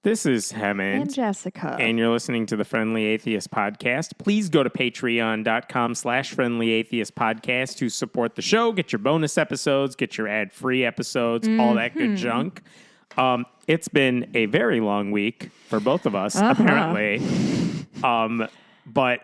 This is Hammond. And Jessica. And you're listening to the Friendly Atheist Podcast. Please go to patreon.com/Friendly Atheist Podcast to support the show, get your bonus episodes, get your ad-free episodes, all that good junk. It's been a very long week for both of us, apparently. But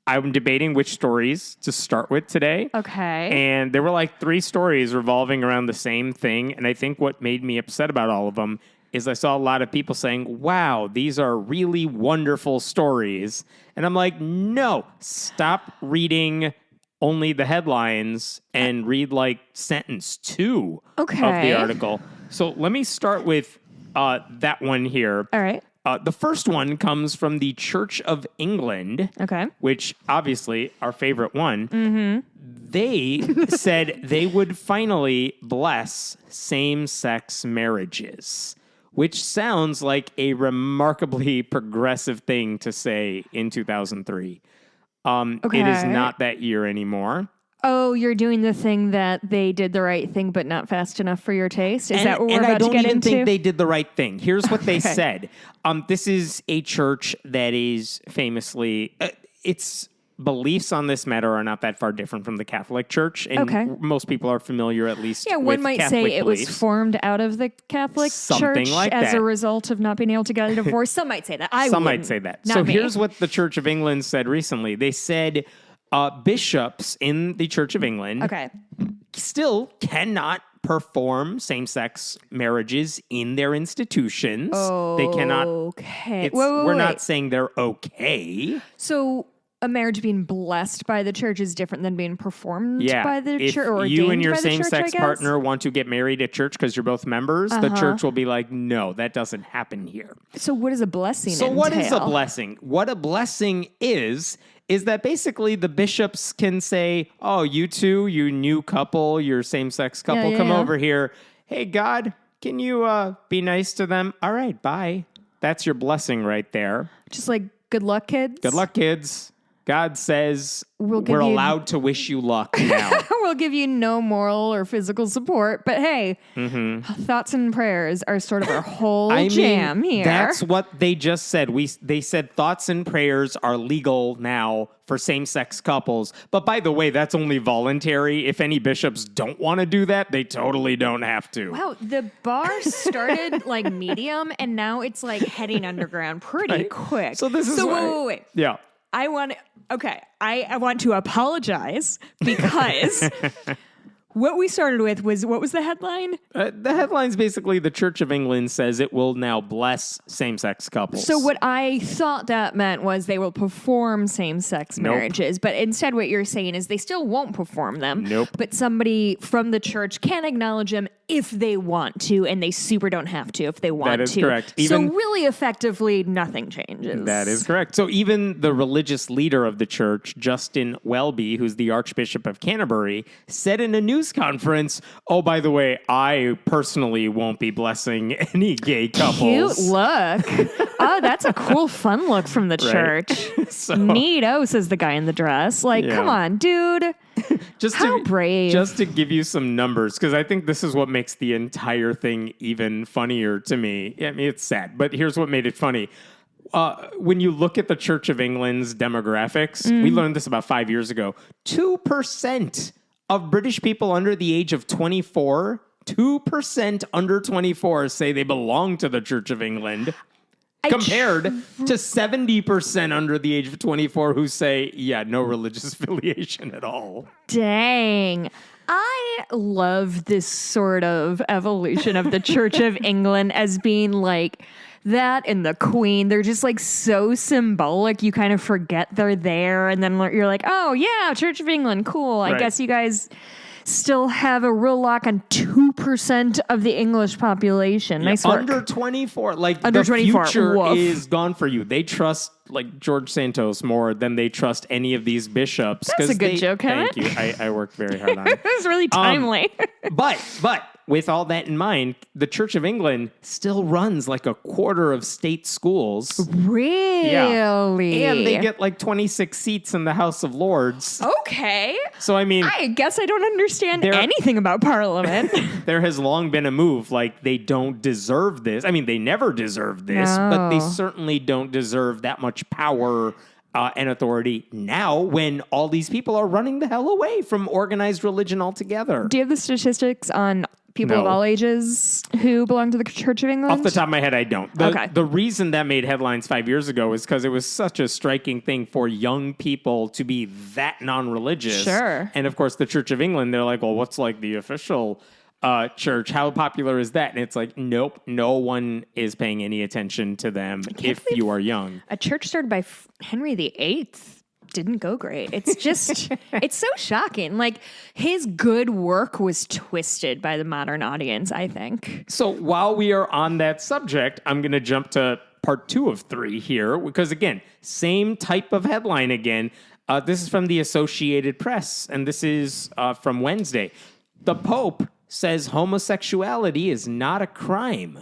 I'm debating which stories to start with today. Okay. And there were like 3 stories revolving around the same thing. And I think what made me upset about all of them is I saw a lot of people saying, wow, these are really wonderful stories. And I'm like, no, stop reading only the headlines and read like sentence 2 of the article. So let me start with that one here. All right. The first one comes from the Church of England, which obviously our favorite one. Mm-hmm. They said they would finally bless same-sex marriages, which sounds like a remarkably progressive thing to say in 2003. It is not that year anymore. Oh, you're doing the thing that they did the right thing, but not fast enough for your taste? Is that what we're about to get into? And I don't even think they did the right thing. Here's what they said. This is a church that is famously... its beliefs on this matter are not that far different from the Catholic Church. And most people are familiar, at least, with one might Catholic say beliefs. It was formed out of the Catholic Church like as that. a result of not being able to get a divorce. Some might say that. Some might say that. So here's what the Church of England said recently. They said... bishops in the Church of England still cannot perform same-sex marriages in their institutions. They cannot. We're not saying they're okay. So a marriage being blessed by the church is different than being performed by the church, or if you and your by the same-sex church, partner want to get married at church because you're both members, the church will be like, no, that doesn't happen here. So what is a blessing entail? What is a blessing? What a blessing is that basically the bishops can say, oh, you two, you new couple, your same-sex couple, come over here. Hey, God, can you be nice to them? All right, bye. That's your blessing right there. Just like, good luck, kids. Good luck, kids. God says we're allowed to wish you luck now. We'll give you no moral or physical support, but hey, thoughts and prayers are sort of our whole jam here. That's what they just said. They said thoughts and prayers are legal now for same-sex couples. But by the way, that's only voluntary. If any bishops don't want to do that, they totally don't have to. Wow, the bar started like medium, and now it's like heading underground pretty quick. So this is wait. Yeah. I want to apologize because what we started with was, what was the headline? The headline's basically the Church of England says it will now bless same-sex couples. So what I thought that meant was they will perform same-sex marriages, but instead what you're saying is they still won't perform them. Nope. But somebody from the church can acknowledge them if they want to, and they super don't have to if they want to. That is correct. So really effectively, nothing changes. That is correct. So even the religious leader of the church, Justin Welby, who's the Archbishop of Canterbury, said in a news conference, oh, by the way, I personally won't be blessing any gay couples. Cute look. Oh, that's a cool, fun look from the church. Neato, says the guy in the dress. Like, come on, dude. How brave. Just to give you some numbers, because I think this is what makes the entire thing even funnier to me. I mean, it's sad, but here's what made it funny. When you look at the Church of England's demographics, we learned this about 5 years ago, 2% of British people under the age of 24, 2% under 24 say they belong to the Church of England. Compared to 70% under the age of 24 who say, no religious affiliation at all. Dang. I love this sort of evolution of the Church of England as being like that and the Queen. They're just like so symbolic. You kind of forget they're there. And then you're like, oh, yeah, Church of England. Cool. I guess you guys still have a real lock on 2% of the English population. Nice work. Under 24. Like, under the 24. future Woof. is gone for you. They trust, like, George Santos more than they trust any of these bishops. That's a good joke, Kevin. Thank you. I worked very hard on it. It was really timely. But with all that in mind, the Church of England still runs like a quarter of state schools. Really? Yeah. And they get like 26 seats in the House of Lords. Okay. So, I mean, I guess I don't understand anything about Parliament. there has long been a move like they don't deserve this. I mean, they never deserved this, but they certainly don't deserve that much power and authority now when all these people are running the hell away from organized religion altogether. Do you have the statistics on people of all ages who belong to the Church of England? Off the top of my head, I don't. Okay. The reason that made headlines 5 years ago is because it was such a striking thing for young people to be that non-religious. Sure. And of course, the Church of England, they're like, well, what's like the official church? How popular is that? And it's like, nope, no one is paying any attention to them if you are young. A church started by Henry VIII didn't go great. It's just, it's so shocking. Like, his good work was twisted by the modern audience, I think. So while we are on that subject, I'm going to jump to part 2 of 3 here, because again, same type of headline again. This is from the Associated Press, and this is from Wednesday. The Pope says homosexuality is not a crime.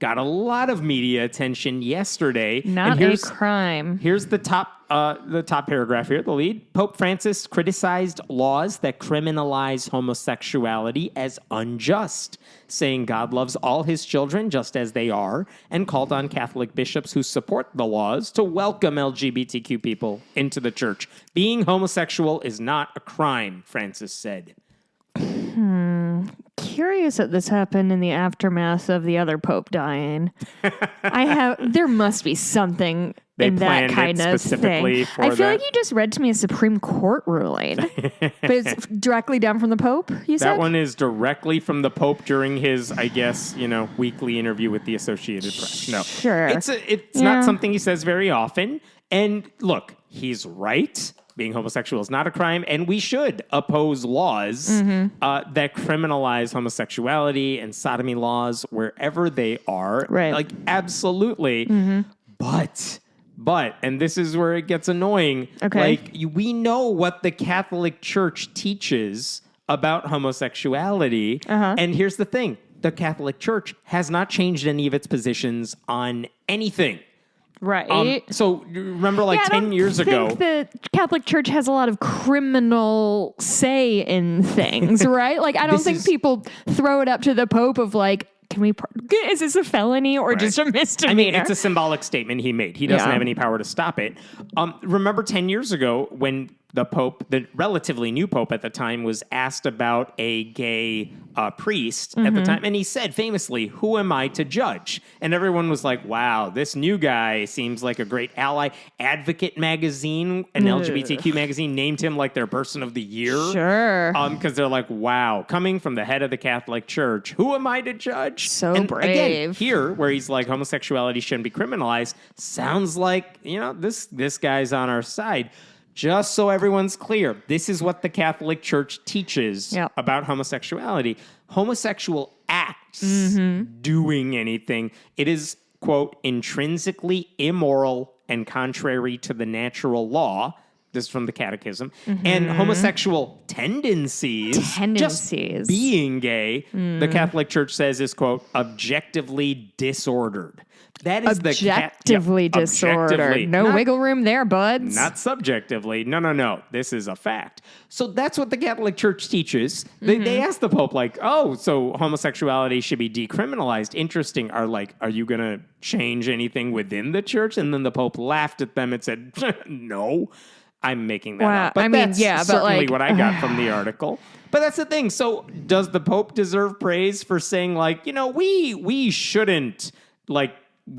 Got a lot of media attention yesterday. Not a crime. Here's the top paragraph here, the lead. Pope Francis criticized laws that criminalize homosexuality as unjust, saying God loves all his children just as they are, and called on Catholic bishops who support the laws to welcome LGBTQ people into the church. Being homosexual is not a crime, Francis said. Curious that this happened in the aftermath of the other pope dying. There must be something in that kind of thing. I feel like you just read to me a Supreme Court ruling, but it's directly down from the Pope. You said that one is directly from the Pope during his, I guess, weekly interview with the Associated Press. No, sure, it's not something he says very often. And look, he's right. Being homosexual is not a crime, and we should oppose laws that criminalize homosexuality and sodomy laws wherever they are. Right. Like, absolutely. But, and this is where it gets annoying. Okay. Like, we know what the Catholic Church teaches about homosexuality. And here's the thing. The Catholic Church has not changed any of its positions on anything. Right. So remember, like 10 years ago, the Catholic Church has a lot of criminal say in things, right? Like, I don't think people throw it up to the Pope of like, is this a felony or just a misdemeanor? I mean, it's a symbolic statement he made. He doesn't have any power to stop it. Remember 10 years ago when the Pope, the relatively new Pope at the time, was asked about a gay priest at the time. And he said famously, "Who am I to judge?" And everyone was like, wow, this new guy seems like a great ally. Advocate magazine, an LGBTQ magazine, named him like their person of the year. Sure. Because they're like, wow, coming from the head of the Catholic Church, who am I to judge? So and brave. Again, here, where he's like, homosexuality shouldn't be criminalized, sounds like, this guy's on our side. Just so everyone's clear, this is what the Catholic Church teaches about homosexuality. Homosexual acts doing anything, it is, quote, intrinsically immoral and contrary to the natural law. This is from the Catechism. And homosexual tendencies, just being gay, the Catholic Church says is, quote, objectively disordered. That is objectively disordered. Objectively. No wiggle room there, buds. Not subjectively. No. This is a fact. So that's what the Catholic Church teaches. They asked the Pope, like, oh, so homosexuality should be decriminalized. Interesting. Are you going to change anything within the church? And then the Pope laughed at them and said, no. I'm making that up. But that's certainly what I got from the article. But that's the thing. So does the Pope deserve praise for saying, like, we shouldn't, like,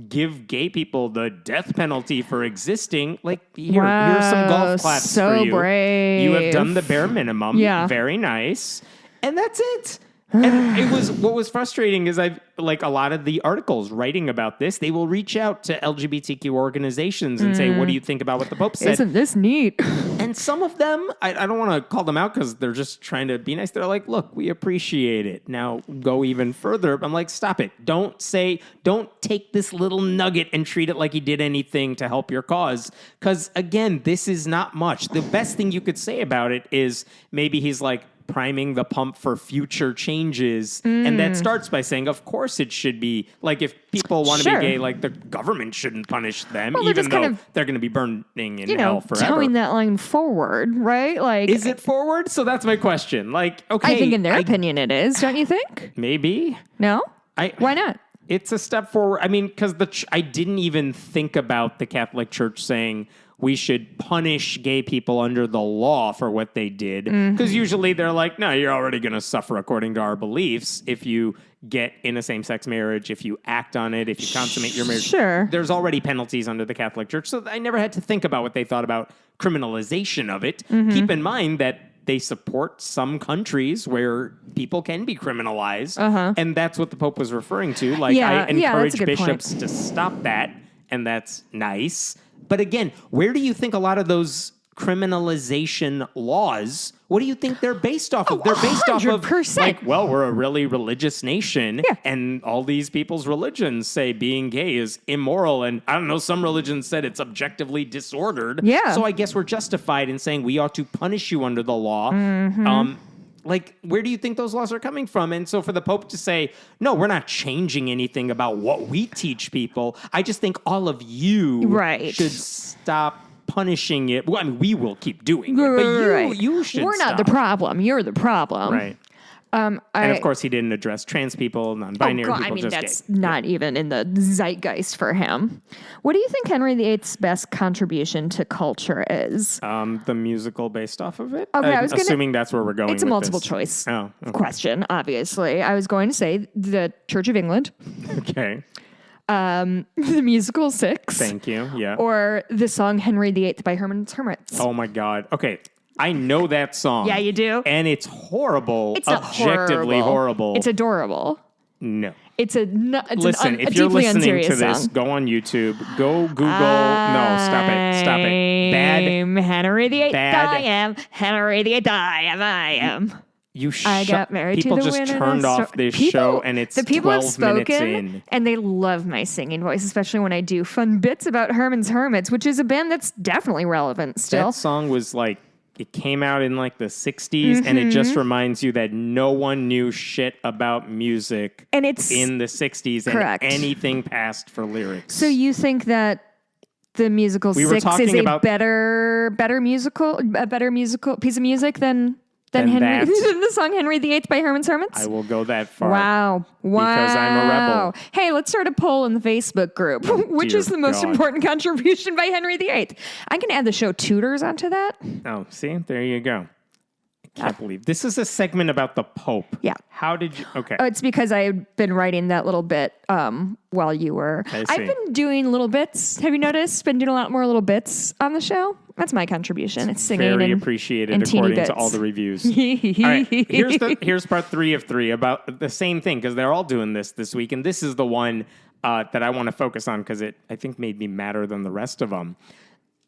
give gay people the death penalty for existing? Like, here's some golf claps for you. Brave. You have done the bare minimum. Yeah. Very nice. And that's it. And what was frustrating is a lot of the articles writing about this, they will reach out to LGBTQ organizations and say, what do you think about what the Pope said? Isn't this neat? And some of them, I don't want to call them out because they're just trying to be nice. They're like, look, we appreciate it. Now go even further. I'm like, stop it. Don't take this little nugget and treat it like he did anything to help your cause. Because again, this is not much. The best thing you could say about it is maybe he's like, priming the pump for future changes. And that starts by saying, of course it should be, like, if people want to Sure. be gay, like, the government shouldn't punish them, Well, they're even just though kind of, they're going to be burning in hell forever. towing that line forward, right? Like, Is it forward? So that's my question. Like, okay. I think in their opinion it is, don't you think? Maybe. No? Why not? It's a step forward. I mean, because I didn't even think about the Catholic Church saying we should punish gay people under the law for what they did. Because usually they're like, no, you're already going to suffer according to our beliefs if you get in a same-sex marriage, if you act on it, if you consummate your marriage. Sure. There's already penalties under the Catholic Church. So I never had to think about what they thought about criminalization of it. Keep in mind that they support some countries where people can be criminalized. And that's what the Pope was referring to. Like, I encourage bishops to stop that, and that's nice. But again, where do you think a lot of those criminalization laws, what do you think they're based off of? They're based 100%. off of, like, well, we're a really religious nation, and all these people's religions say being gay is immoral, and I don't know, some religions said it's objectively disordered. Yeah. So I guess we're justified in saying we ought to punish you under the law. Like, where do you think those laws are coming from? And so for the Pope to say, no, we're not changing anything about what we teach people, I just think all of you should stop punishing it. Well, I mean, we will keep doing it, but you should We're not stop. the problem. You're the problem. Right. And of course, he didn't address trans people, non-binary people, I mean, just that's gay. not even in the zeitgeist for him. What do you think Henry VIII's best contribution to culture is? The musical based off of it? Okay, I was assuming that's where we're going It's a with multiple this. choice question, obviously. I was going to say the Church of England. Okay. The musical Six. Thank you. Yeah. Or the song Henry VIII by Herman's Hermits. Oh, my God. Okay. I know that song. Yeah, you do? And it's horrible. It's not objectively horrible. It's adorable. No. Listen, if you're deeply listening to this, song. go on YouTube. Go Google. No, stop it. Stop it. Bad. Henry VIII. Bad. I am. Henry VIII. I am. I got married people to the just winner. turned off this show, and it's the people 12 have spoken, minutes in. and they love my singing voice, especially when I do fun bits about Herman's Hermits, which is a band that's definitely relevant still. That song was like, it came out in like the 60s, and it just reminds you that no one knew shit about music and it's in the 60s correct. And anything passed for lyrics. So you think that the musical Six is a better musical piece of music than Henry than the song Henry VIII by Herman's Hermits? I will go that far. Wow. Because I'm a rebel. Hey, let's start a poll in the Facebook group. Which is the most important contribution by Henry VIII? I can add the show Tudors onto that. Oh, see? There you go. I can't believe. This is a segment about the Pope. Yeah. How did you... Okay. Oh, it's because I've been writing that little bit while you were... I see. I've been doing little bits. Have you noticed? Been doing a lot more little bits on the show. That's my contribution. It's singing very and appreciated and according bits. to all the reviews. All right, here's part 3 of 3 about the same thing, because they're all doing this week, and this is the one that I want to focus on because it, I think, made me madder than the rest of them.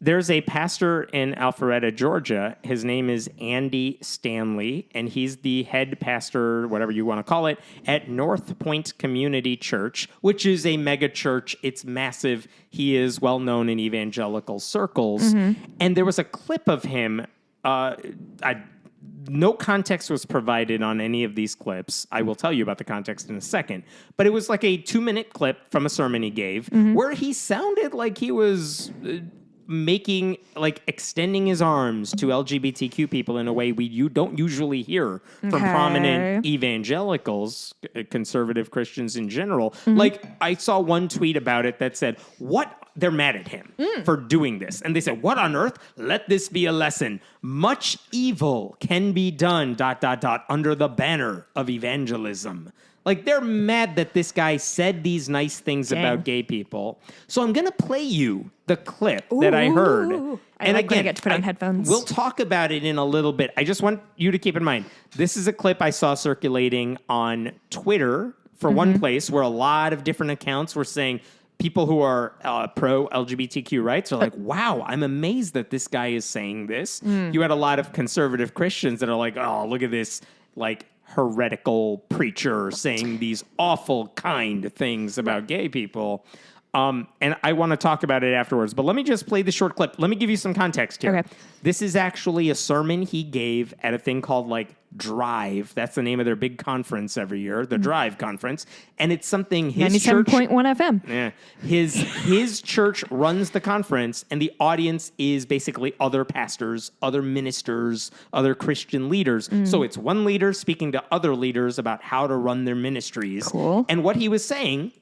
There's a pastor in Alpharetta, Georgia. His name is Andy Stanley, and he's the head pastor, whatever you want to call it, at North Point Community Church, which is a mega church. It's massive. He is well known in evangelical circles. And there was a clip of him. No context was provided on any of these clips. I will tell you about the context in a second. But it was like a 2-minute clip from a sermon he gave where he sounded like he was... extending his arms to LGBTQ people in a way you don't usually hear from prominent evangelicals, conservative Christians in general. Like, I saw one tweet about it that said, they're mad at him for doing this. And they said, what on earth? Let this be a lesson. Much evil can be done, ... under the banner of evangelism. Like, they're mad that this guy said these nice things about gay people. So I'm going to play you the clip that I heard. And like again, when I get to put on headphones. We'll talk about it in a little bit. I just want you to keep in mind, this is a clip I saw circulating on Twitter for one place where a lot of different accounts were saying people who are pro-LGBTQ rights are like, wow, I'm amazed that this guy is saying this. You had a lot of conservative Christians that are like, oh, look at this, like, heretical preacher saying these awful kind things about gay people. And I want to talk about it afterwards. But let me just play the short clip. Let me give you some context here. Okay. This is actually a sermon he gave at a thing called Drive. That's the name of their big conference every year, the Drive Conference. And it's something his church... 97.1 FM. Yeah. His church runs the conference, and the audience is basically other pastors, other ministers, other Christian leaders. So it's one leader speaking to other leaders about how to run their ministries. Cool. And what he was saying,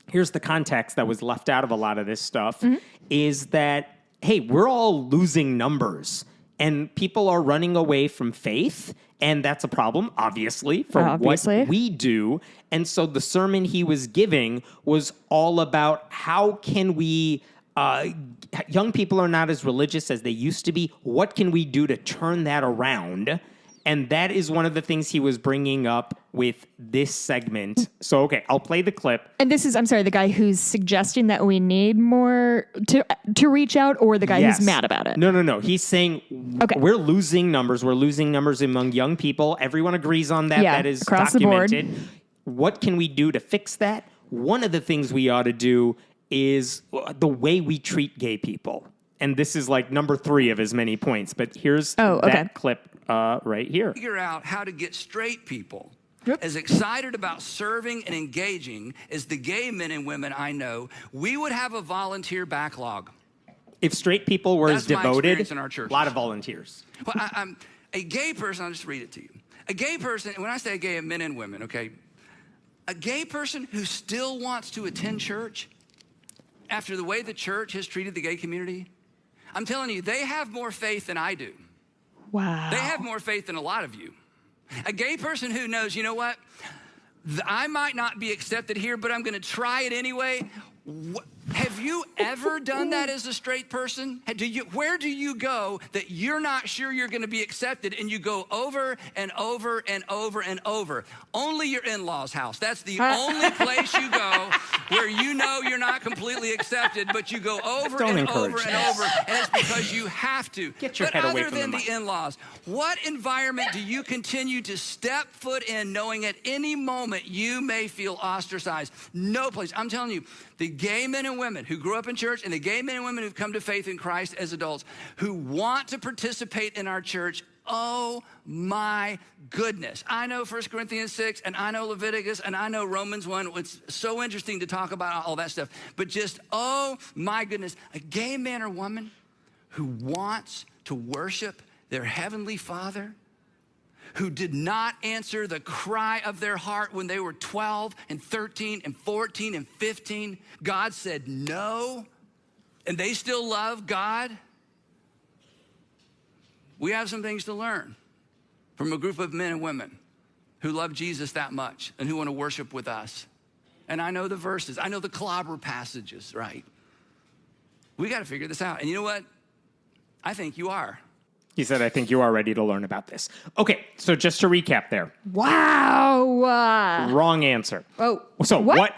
here's the context that was left out of a lot of this stuff, is that, hey, we're all losing numbers, and people are running away from faith. And that's a problem, obviously, for what we do. And so the sermon he was giving was all about how can we, young people are not as religious as they used to be. What can we do to turn that around? And that is one of the things he was bringing up with this segment. So, okay, I'll play the clip. And this is, I'm sorry, the guy who's suggesting that we need more to reach out, or the guy who's mad about it? No. He's saying we're losing numbers. We're losing numbers among young people. Everyone agrees on that. Yeah, that is across documented. the board. What can we do to fix that? One of the things we ought to do is the way we treat gay people. And this is number 3 of his many points. But here's that clip right here. Figure out how to get straight people as excited about serving and engaging as the gay men and women I know. We would have a volunteer backlog. If straight people were as devoted, in our church, a lot of volunteers. Well, I'm a gay person. I'll just read it to you. A gay person, and when I say gay, men and women, okay? A gay person who still wants to attend church after the way the church has treated the gay community, I'm telling you, they have more faith than I do. Wow. They have more faith than a lot of you. A gay person who knows, you know what? I might not be accepted here, but I'm going to try it anyway. Have you ever done that as a straight person? Where do you go that you're not sure you're going to be accepted, and you go over and over and over and over? Only your in-laws' house. That's the only place you go where you know you're not completely accepted, but you go over and over and over, and it's because you have to. Get your head away from the in-laws, what environment do you continue to step foot in knowing at any moment you may feel ostracized? No place. I'm telling you, the gay men and women who grew up in church and the gay men and women who've come to faith in Christ as adults who want to participate in our church, oh my goodness. I know 1 Corinthians 6 and I know Leviticus and I know Romans 1. It's so interesting to talk about all that stuff. But just, oh my goodness, a gay man or woman who wants to worship their heavenly Father, who did not answer the cry of their heart when they were 12 and 13 and 14 and 15. God said no, and they still love God. We have some things to learn from a group of men and women who love Jesus that much and who want to worship with us. And I know the verses. I know the clobber passages, right? We got to figure this out. And you know what? I think you are. He said, I think you are ready to learn about this. Okay, so just to recap there. Wow. Wrong answer. Oh. So what?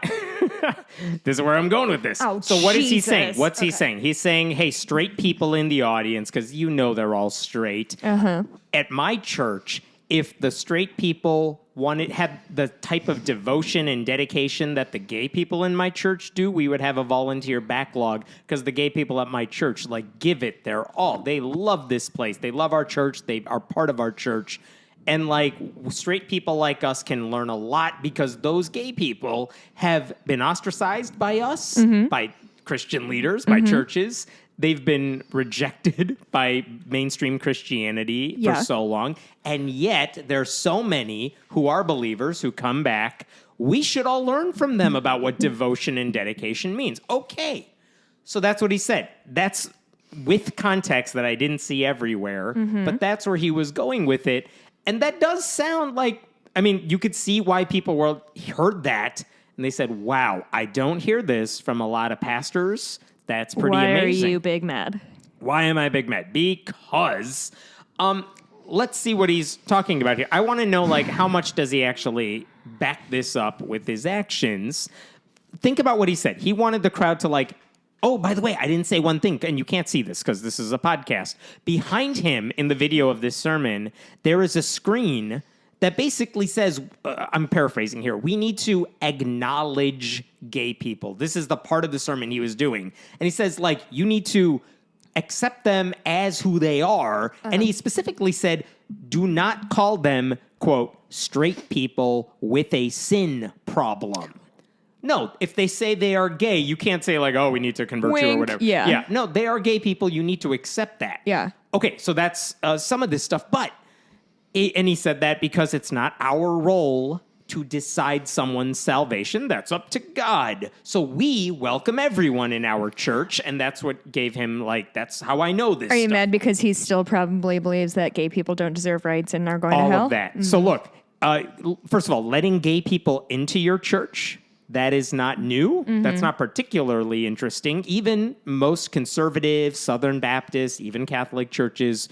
This is where I'm going with this. Oh, so what is he Jesus. saying? What's he saying? He's saying, hey, straight people in the audience, because you know they're all straight. At my church, if the straight people had the type of devotion and dedication that the gay people in my church do, we would have a volunteer backlog, because the gay people at my church give it their all. They love this place. They love our church. They are part of our church. And straight people like us can learn a lot, because those gay people have been ostracized by us, by Christian leaders, by churches. They've been rejected by mainstream Christianity for so long. And yet there's so many who are believers who come back. We should all learn from them about what devotion and dedication means. Okay. So that's what he said. That's with context that I didn't see everywhere, but that's where he was going with it. And that does sound you could see why people heard that and they said, wow, I don't hear this from a lot of pastors. That's pretty amazing. Why are you big mad? Why am I big mad? Because, let's see what he's talking about here. I want to know, how much does he actually back this up with his actions? Think about what he said. He wanted the crowd to oh, by the way, I didn't say one thing, and you can't see this because this is a podcast. Behind him in the video of this sermon, there is a screen that basically says, I'm paraphrasing here, we need to acknowledge gay people. This is the part of the sermon he was doing. And he says, like, you need to accept them as who they are. And he specifically said, do not call them, quote, straight people with a sin problem. No, if they say they are gay, you can't say like, oh, we need to convert you or whatever. Yeah. No, they are gay people. You need to accept that. Yeah. Okay, so that's some of this stuff. But, and he said that because it's not our role to decide someone's salvation. That's up to God. So we welcome everyone in our church, and that's what gave him, like, that's how I know this Are you stuff. mad because he still probably believes that gay people don't deserve rights and are going to hell? All of that. Mm-hmm. So look, first of all, letting gay people into your church, that is not new. Mm-hmm. That's not particularly interesting. Even most conservative, Southern Baptist, even Catholic churches,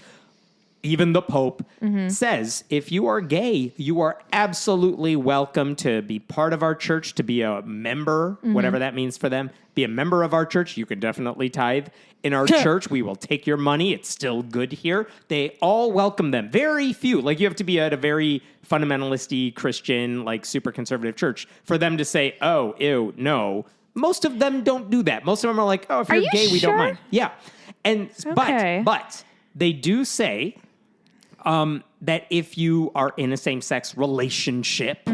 even the Pope says, if you are gay, you are absolutely welcome to be part of our church, to be a member, whatever that means for them. Be a member of our church. You can definitely tithe in our church. We will take your money. It's still good here. They all welcome them. Very few. Like, you have to be at a very fundamentalist-y Christian, like super conservative church for them to say, oh, ew, no. Most of them don't do that. Most of them are like, oh, if you're gay, we don't mind. Yeah. And but they do say that if you are in a same-sex relationship,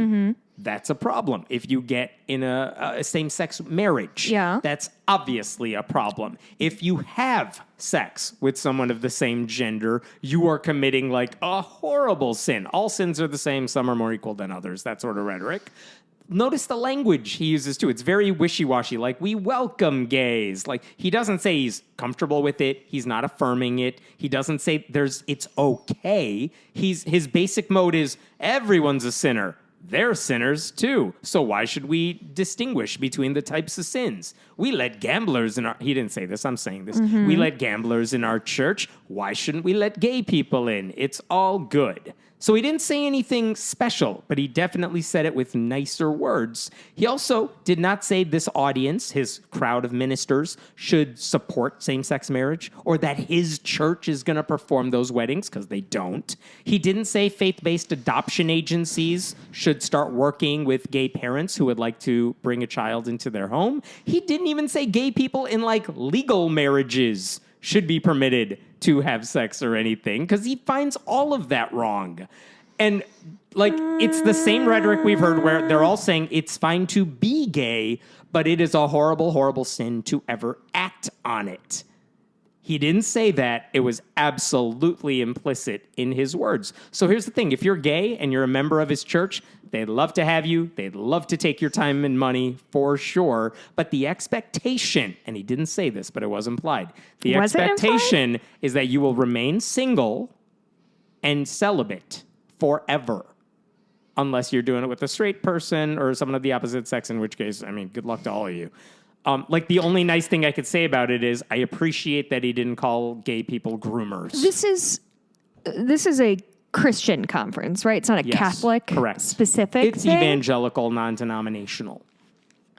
that's a problem. If you get in a same-sex marriage, that's obviously a problem. If you have sex with someone of the same gender, you are committing like a horrible sin. All sins are the same. Some are more equal than others. That sort of rhetoric. Notice the language he uses, too. It's very wishy-washy. Like, we welcome gays. Like, he doesn't say he's comfortable with it. He's not affirming it. He doesn't say it's okay. His basic mode is everyone's a sinner. They're sinners, too. So why should we distinguish between the types of sins? We let gamblers in our... He didn't say this. I'm saying this. We let gamblers in our church. Why shouldn't we let gay people in? It's all good. So he didn't say anything special, but he definitely said it with nicer words. He also did not say this audience, his crowd of ministers, should support same-sex marriage or that his church is going to perform those weddings, because they don't. He didn't say faith-based adoption agencies should start working with gay parents who would like to bring a child into their home. He didn't even say gay people in, like, legal marriages should be permitted to have sex or anything, because he finds all of that wrong. And, like, it's the same rhetoric we've heard where they're all saying it's fine to be gay, but it is a horrible, horrible sin to ever act on it. He didn't say that. It was absolutely implicit in his words. So here's the thing. If you're gay and you're a member of his church, they'd love to have you. They'd love to take your time and money for sure. But the expectation, and he didn't say this, but it was implied. The expectation is that you will remain single and celibate forever. Unless you're doing it with a straight person or someone of the opposite sex, in which case, I mean, good luck to all of you. Like, the only nice thing I could say about it is I appreciate that he didn't call gay people groomers. This is a Christian conference, right? It's not a Catholic specific It's thing? evangelical, non-denominational.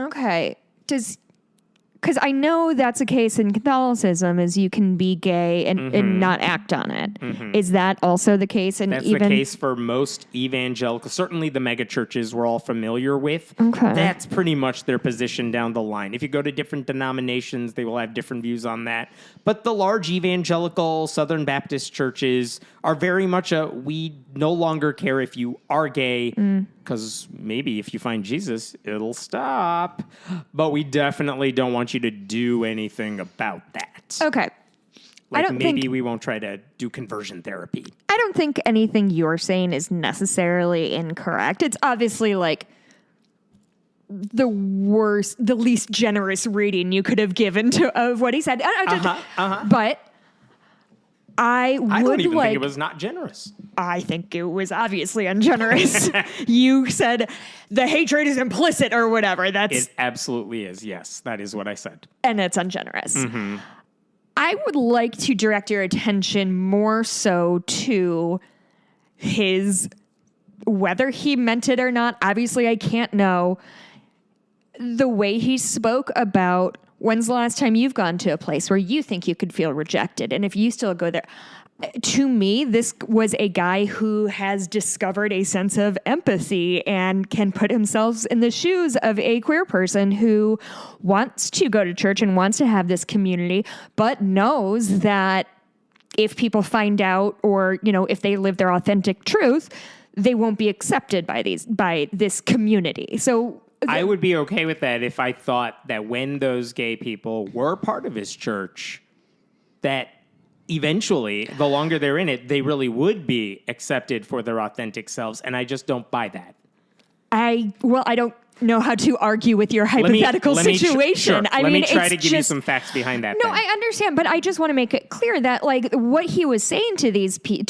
Okay. Because I know that's a case in Catholicism, is you can be gay and not act on it. Is that also the case? And that's the case for most evangelical. Certainly the mega churches we're all familiar with. Okay. That's pretty much their position down the line. If you go to different denominations, they will have different views on that. But the large evangelical Southern Baptist churches are very much we no longer care if you are gay, because maybe if you find Jesus, it'll stop. But we definitely don't want you to do anything about that. Okay. Like, maybe we won't try to do conversion therapy. I don't think anything you're saying is necessarily incorrect. It's obviously like the least generous reading you could have given of what he said. But I don't even think it was not generous. I think it was obviously ungenerous. You said the hatred is implicit or whatever. It absolutely is. Yes, that is what I said. And it's ungenerous. I would like to direct your attention more so to whether he meant it or not. Obviously, I can't know. The way he spoke about when's the last time you've gone to a place where you think you could feel rejected? And if you still go there, to me, this was a guy who has discovered a sense of empathy and can put himself in the shoes of a queer person who wants to go to church and wants to have this community, but knows that if people find out, or, you know, if they live their authentic truth, they won't be accepted by this community. So I would be okay with that if I thought that when those gay people were part of his church, that eventually, the longer they're in it, they really would be accepted for their authentic selves. And I just don't buy that. I don't know how to argue with your hypothetical situation. Let me try to give you some facts behind that. No, I understand, but I just want to make it clear that, like, what he was saying to these people,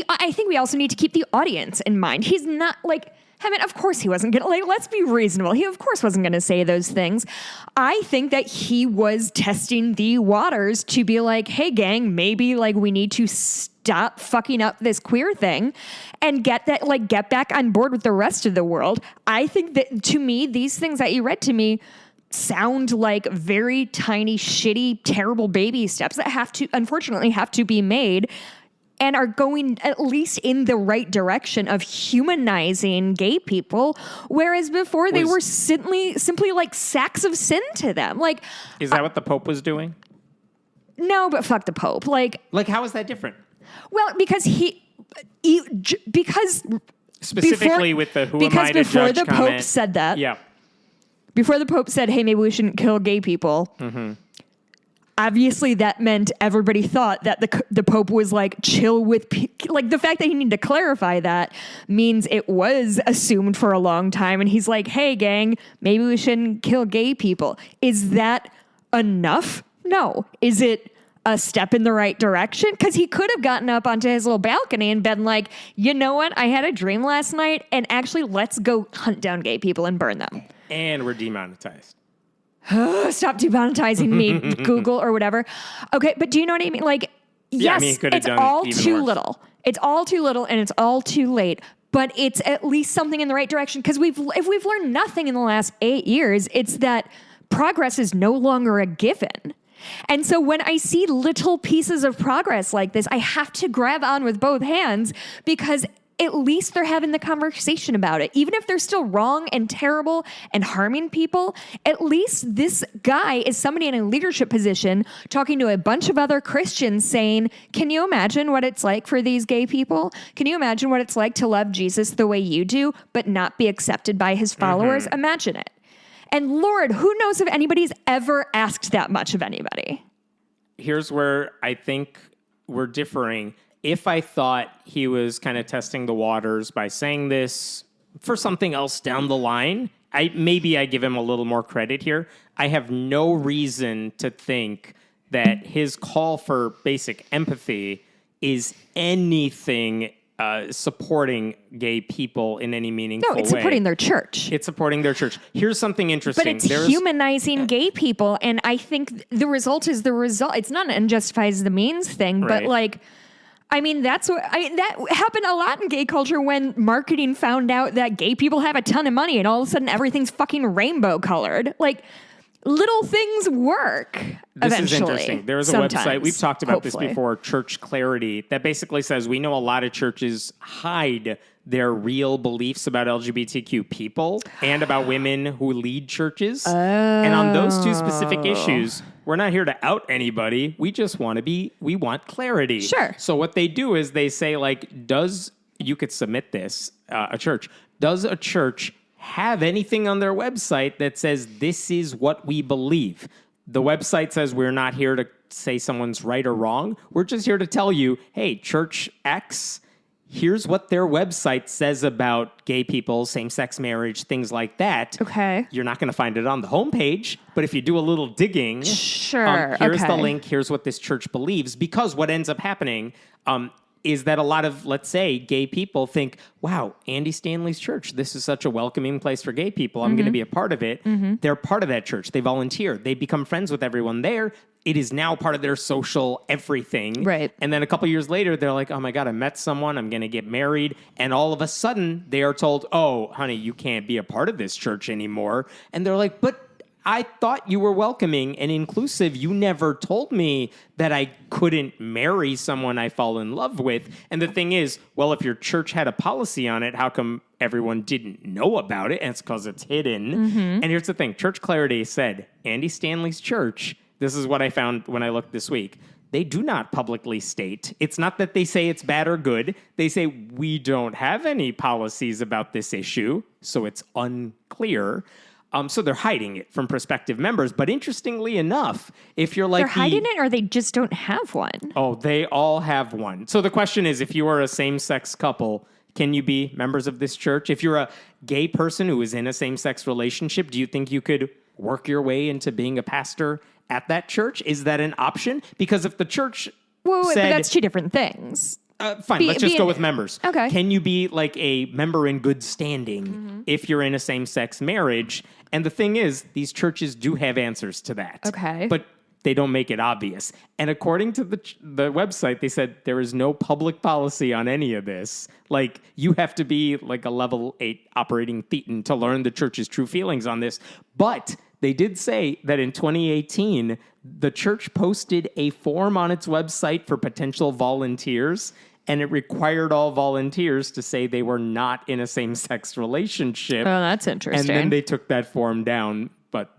I think we also need to keep the audience in mind. He's not like, I mean, of course he wasn't going to, like, let's be reasonable. He, of course, wasn't going to say those things. I think that he was testing the waters to be like, hey, gang, maybe, like, we need to stop fucking up this queer thing and get back on board with the rest of the world. I think that, to me, these things that you read to me sound like very tiny, shitty, terrible baby steps that unfortunately have to be made, and are going at least in the right direction of humanizing gay people, whereas before they were simply like sacks of sin to them. Like, is that what the Pope was doing? No, but fuck the Pope. Like how is that different? Well, because specifically with the "Who am I to judge" before the comment. Pope said that, yeah, before the Pope said, "Hey, maybe we shouldn't kill gay people." Mm-hmm. Obviously, that meant everybody thought that the Pope was like chill with like the fact that he needed to clarify that means it was assumed for a long time. And he's like, "Hey, gang, maybe we shouldn't kill gay people." Is that enough? No. Is it a step in the right direction? Because he could have gotten up onto his little balcony and been like, "You know what? I had a dream last night, and actually, let's go hunt down gay people and burn them." And we're demonetized. Stop demonetizing me, Google or whatever. Okay, but do you know what I mean? Like, yeah, yes, it's all too little. It's all too little, and it's all too late. But it's at least something in the right direction, because if we've learned nothing in the last 8 years, it's that progress is no longer a given. And so when I see little pieces of progress like this, I have to grab on with both hands, because at least they're having the conversation about it. Even if they're still wrong and terrible and harming people, at least this guy is somebody in a leadership position talking to a bunch of other Christians saying, can you imagine what it's like for these gay people? Can you imagine what it's like to love Jesus the way you do, but not be accepted by his followers? Mm-hmm. Imagine it. And Lord, who knows if anybody's ever asked that much of anybody? Here's where I think we're differing. If I thought he was kind of testing the waters by saying this for something else down the line, maybe I give him a little more credit here. I have no reason to think that his call for basic empathy is anything supporting gay people in any meaningful way. No, it's supporting their church. It's supporting their church. Here's something interesting. But it's humanizing gay people, and I think the result is the result. It's not an unjustifies the means thing, but like, I mean, that happened a lot in gay culture when marketing found out that gay people have a ton of money and all of a sudden everything's fucking rainbow colored. Like, little things work this eventually. Is interesting. There is a website, we've talked about this before, Church Clarity, that basically says we know a lot of churches hide their real beliefs about LGBTQ people and about women who lead churches. And on those two specific issues, we're not here to out anybody. We just we want clarity. Sure. So what they do is they say, like, you could submit this, does a church have anything on their website that says this is what we believe? The website says we're not here to say someone's right or wrong. We're just here to tell you, hey, Church X, here's what their website says about gay people, same-sex marriage, things like that. Okay. You're not going to find it on the homepage, but if you do a little digging, sure. Here's the link, here's what this church believes. Because what ends up happening is that a lot of, let's say, gay people think, wow, Andy Stanley's church, this is such a welcoming place for gay people. I'm going to be a part of it. Mm-hmm. They're part of that church. They volunteer. They become friends with everyone there. It is now part of their social everything. Right. And then a couple years later, they're like, oh my God, I met someone. I'm going to get married. And all of a sudden, they are told, oh, honey, you can't be a part of this church anymore. And they're like, but I thought you were welcoming and inclusive. You never told me that I couldn't marry someone I fall in love with. And the thing is, well, if your church had a policy on it, how come everyone didn't know about it? And it's because it's hidden. And here's the thing. Church Clarity said, Andy Stanley's church, this is what I found when I looked this week, they do not publicly state. It's not that they say it's bad or good. They say, we don't have any policies about this issue, so it's unclear. So they're hiding it from prospective members. But interestingly enough, if you're like... They're hiding it or they just don't have one? Oh, they all have one. So the question is, if you are a same-sex couple, can you be members of this church? If you're a gay person who is in a same-sex relationship, do you think you could work your way into being a pastor at that church? Is that an option? Because if the church Wait, said... but that's two different things. Fine, let's just go with members. Okay. Can you be like a member in good standing if you're in a same-sex marriage? And the thing is, these churches do have answers to that. Okay. But they don't make it obvious. And according to the website, they said there is no public policy on any of this. Like, you have to be like a level 8 operating thetan to learn the church's true feelings on this. But they did say that in 2018, the church posted a form on its website for potential volunteers, and it required all volunteers to say they were not in a same-sex relationship. Oh, that's interesting. And then they took that form down, but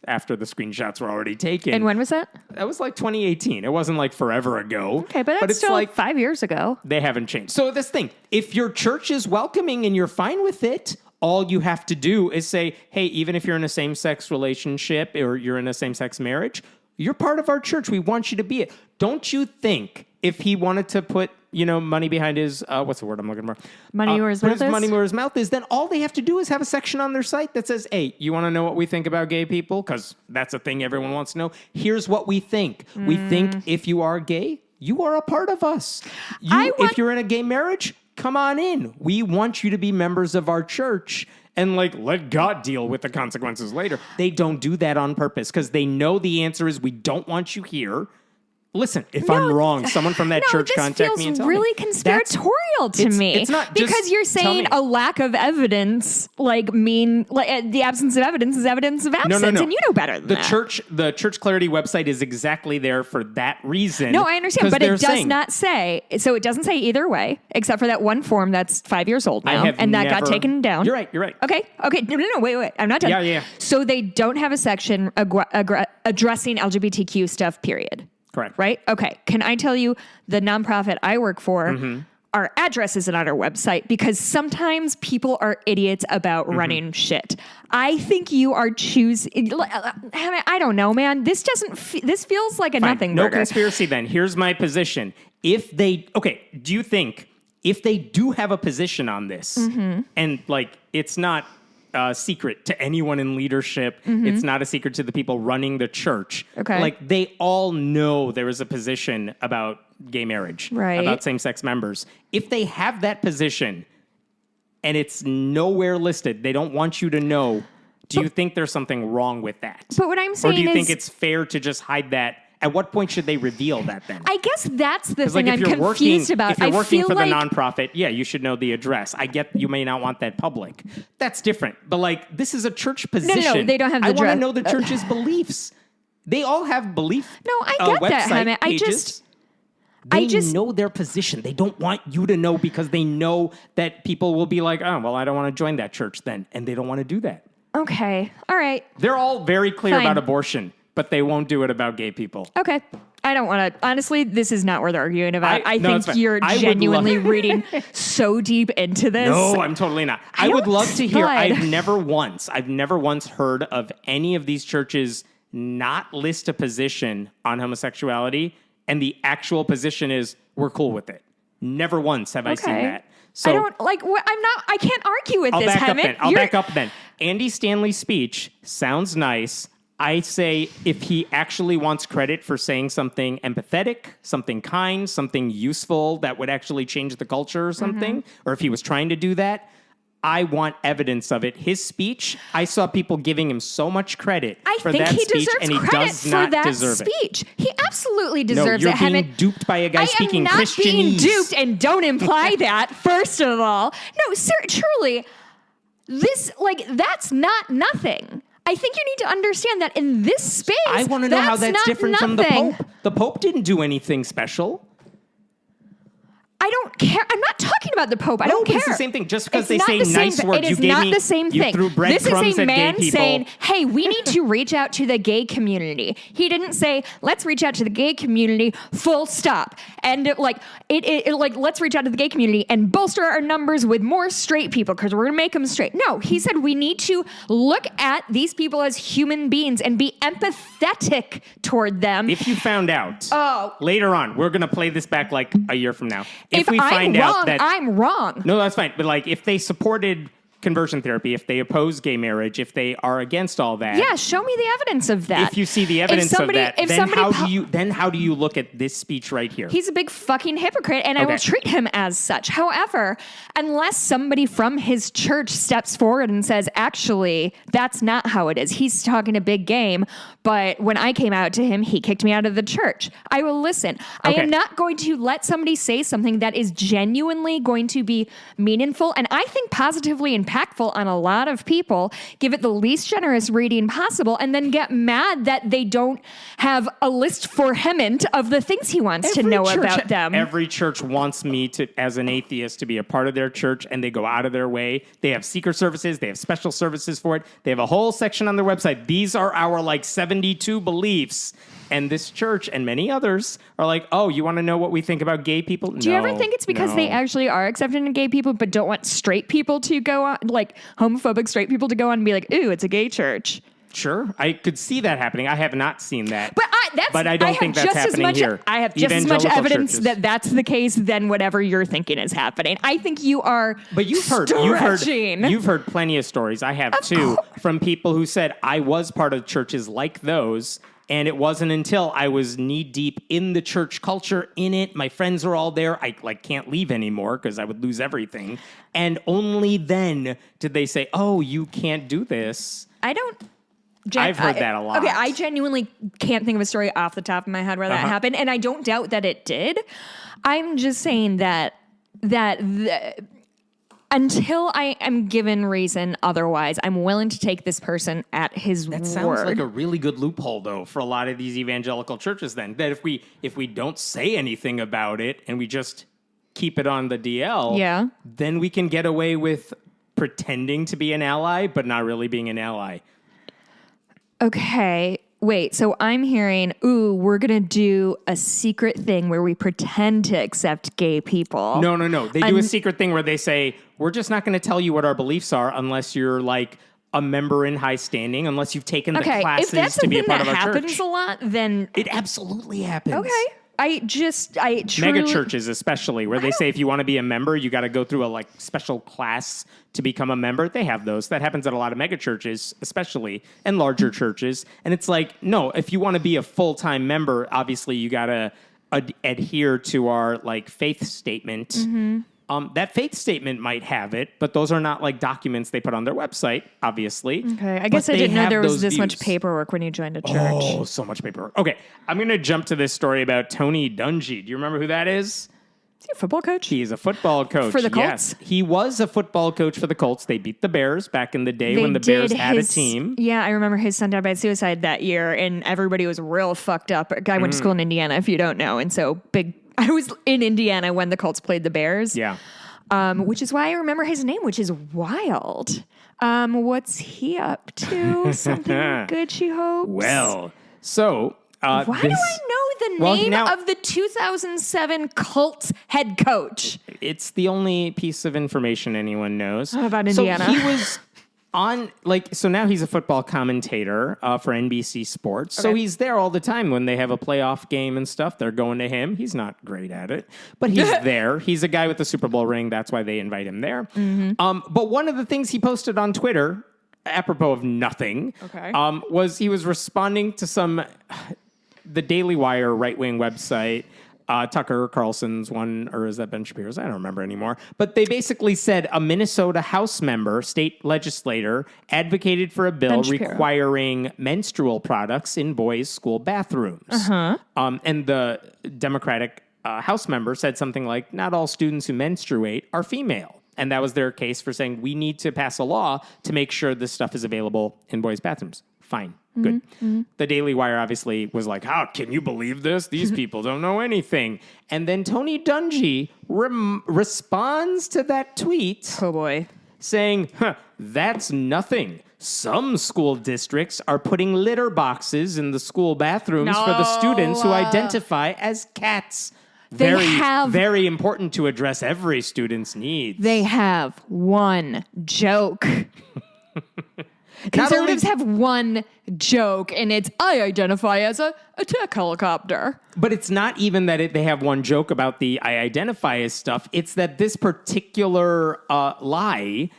after the screenshots were already taken. And when was that? That was like 2018. It wasn't like forever ago. Okay, but that's it's still like 5 years ago. They haven't changed. So this thing, if your church is welcoming and you're fine with it, all you have to do is say, hey, even if you're in a same-sex relationship or you're in a same-sex marriage, you're part of our church. We want you to be it. Don't you think if he wanted to put, money behind his, what's the word I'm looking for? Money where his mouth is? Money where his mouth is, then all they have to do is have a section on their site that says, hey, you want to know what we think about gay people? Because that's a thing everyone wants to know. Here's what we think. We think if you are gay, you are a part of us. If you're in a gay marriage, come on in. We want you to be members of our church and let God deal with the consequences later. They don't do that on purpose because they know the answer is we don't want you here. Listen, if I'm wrong, someone from that church contact me and tell me. This feels really conspiratorial to me. It's not because you're saying a lack of evidence the absence of evidence is evidence of absence, no. and you know better than that. The Church Clarity website is exactly there for that reason. No, I understand, but it does not say. So it doesn't say either way, except for that one form that's 5 years old now, and that got taken down. You're right. Okay. No, wait. I'm not done. Yeah. So they don't have a section addressing LGBTQ stuff, period. Correct. Right? Okay. Can I tell you the nonprofit I work for, our address isn't on our website because sometimes people are idiots about running shit. I think you are choosing. I don't know, man. This this feels like a nothing burger. No conspiracy then. Here's my position. Do you think if they do have a position on this and it's not secret to anyone in leadership. It's not a secret to the people running the church. Okay. They all know there is a position about gay marriage, right, about same-sex members. If they have that position and it's nowhere listed, they don't want you to know, do you think there's something wrong with that? But what I'm saying is... Or do you think it's fair to just hide that? At what point should they reveal that then? I guess that's the thing I'm confused about. If you're working for the nonprofit, you should know the address. I get you may not want that public. That's different. But this is a church position. No, they don't have the I want to know the church's beliefs. They all have belief. No, I get that, Hammett. They know their position. They don't want you to know because they know that people will be like, oh, well, I don't want to join that church then. And they don't want to do that. Okay. All right. They're all very clear about abortion, but they won't do it about gay people. Okay. I don't want to... Honestly, this is not worth arguing about. I think you're genuinely reading so deep into this. No, I'm totally not. I would love to hear... I've never once heard of any of these churches not list a position on homosexuality, and the actual position is, we're cool with it. Never once have I seen that. So I don't... I can't argue with this, Hammett. I'll back up then. Andy Stanley's speech sounds nice. I say if he actually wants credit for saying something empathetic, something kind, something useful that would actually change the culture or something, or if he was trying to do that, I want evidence of it. His speech, I saw people giving him so much credit for that speech, and he does not deserve it. He absolutely deserves it. You're being duped by a guy speaking Christianese. I am not being duped, and don't imply that, first of all. No, sir, truly, this, that's not nothing. I think you need to understand that in this space, I want to know how that's different from the nothing. Pope. The Pope didn't do anything special. I don't care. I'm not talking about the Pope. I don't but care. It's the same thing. Just because It's they not say the nice same, words, it is not the same thing. You threw This breadcrumbs is a at man gay people. saying, "Hey, we need to reach out to the gay community." He didn't say, "Let's reach out to the gay community." Full stop. And let's reach out to the gay community and bolster our numbers with more straight people because we're gonna make them straight. No, he said we need to look at these people as human beings and be empathetic toward them. If you found out later on, we're going to play this back like a year from now. If we I'm find wrong, out that I'm wrong. No, that's fine. But like if they supported conversion therapy, if they oppose gay marriage, if they are against all that. Yeah, show me the evidence of that. If you see the evidence of that, then how do you look at this speech right here? He's a big fucking hypocrite, and I will treat him as such. However, unless somebody from his church steps forward and says, actually, that's not how it is. He's talking a big game, but when I came out to him, he kicked me out of the church. I will listen. I am not going to let somebody say something that is genuinely going to be meaningful, and I think positively impactful on a lot of people, give it the least generous reading possible, and then get mad that they don't have a list for Hemant of the things he wants to know about them. Every church wants me to, as an atheist, to be a part of their church, and they go out of their way. They have secret services. They have special services for it. They have a whole section on their website. These are our 72 beliefs. And this church and many others are like, oh, you want to know what we think about gay people? Do you ever think it's because they actually are accepting of gay people, but don't want straight people to go on, like homophobic straight people to go on and be like, ooh, it's a gay church? Sure, I could see that happening. I have not seen that. But I don't think that's happening here. I have just as much Evangelical evidence churches. that that's the case than whatever you're thinking is happening. I think you are But you've heard plenty of stories. I have too, from people who said, I was part of churches like those. And it wasn't until I was knee deep in the church culture, in it. My friends are all there. I can't leave anymore because I would lose everything. And only then did they say, "Oh, you can't do this." I've heard that a lot. Okay, I genuinely can't think of a story off the top of my head where that happened, and I don't doubt that it did. I'm just saying that until I am given reason otherwise, I'm willing to take this person at his word. That sounds like a really good loophole, though, for a lot of these evangelical churches, then. That if we don't say anything about it and we just keep it on the DL, then we can get away with pretending to be an ally, but not really being an ally. Okay, wait, so I'm hearing, ooh, we're going to do a secret thing where we pretend to accept gay people. No. They do a secret thing where they say, we're just not going to tell you what our beliefs are unless you're like a member in high standing, unless you've taken the classes to be a part of our church. If that's something that happens a lot, then... It absolutely happens. Okay. I truly... Mega churches especially, where they say if you want to be a member, you got to go through a special class to become a member. They have those. That happens at a lot of mega churches, especially, and larger churches. And it's like, no, if you want to be a full-time member, obviously you got to adhere to our faith statement. Mm-hmm. That faith statement might have it, but those are not documents they put on their website, obviously. Okay, I guess I didn't know there was this much paperwork when you joined a church. Oh, so much paperwork. Okay, I'm going to jump to this story about Tony Dungy. Do you remember who that is? Is he a football coach? He is a football coach. For the Colts? Yes, he was a football coach for the Colts. They beat the Bears back in the day when the Bears had a team. Yeah, I remember his son died by suicide that year, and everybody was real fucked up. A guy went to school in Indiana, if you don't know, and so I was in Indiana when the Colts played the Bears. Yeah. Which is why I remember his name, which is wild. What's he up to? Something good, she hopes? Well, so... why do I know the name of the 2007 Colts head coach? It's the only piece of information anyone knows. How about Indiana? So he was on, so now he's a football commentator for NBC Sports. Okay. So he's there all the time when they have a playoff game and stuff. They're going to him. He's not great at it, but he's there. He's a guy with a Super Bowl ring. That's why they invite him there. Mm-hmm. But one of the things he posted on Twitter, apropos of nothing, was he was responding to the Daily Wire right-wing website, Tucker Carlson's one, or is that Ben Shapiro's? I don't remember anymore. But they basically said a Minnesota House member, state legislator, advocated for a bill requiring menstrual products in boys' school bathrooms. And the Democratic House member said something like, not all students who menstruate are female. And that was their case for saying, we need to pass a law to make sure this stuff is available in boys' bathrooms. Fine. Good. The Daily Wire obviously was like, how can you believe this? These people don't know anything. And then Tony Dungy responds to that tweet. Oh, boy. Saying, that's nothing. Some school districts are putting litter boxes in the school bathrooms for the students who identify as cats. Very important to address every student's needs. They have one joke. Conservatives have one joke, and it's, I identify as a tech helicopter. But it's not even that they have one joke about the I identify as stuff. It's that this particular lie,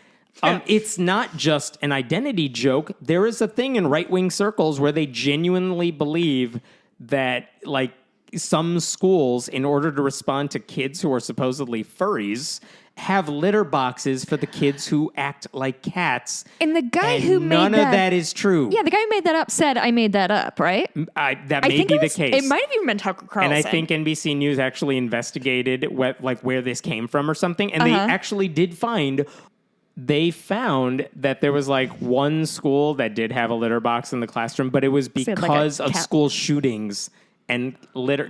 it's not just an identity joke. There is a thing in right-wing circles where they genuinely believe that, like, some schools, in order to respond to kids who are supposedly furries, have litter boxes for the kids who act like cats. And the guy who made none of that is true. Yeah, the guy who made that up said, I made that up, right? That may be the case. It might have even been Tucker Carlson. And I think NBC News actually investigated where this came from or something. And they actually did found that there was like one school that did have a litter box in the classroom, but it was because of school shootings. And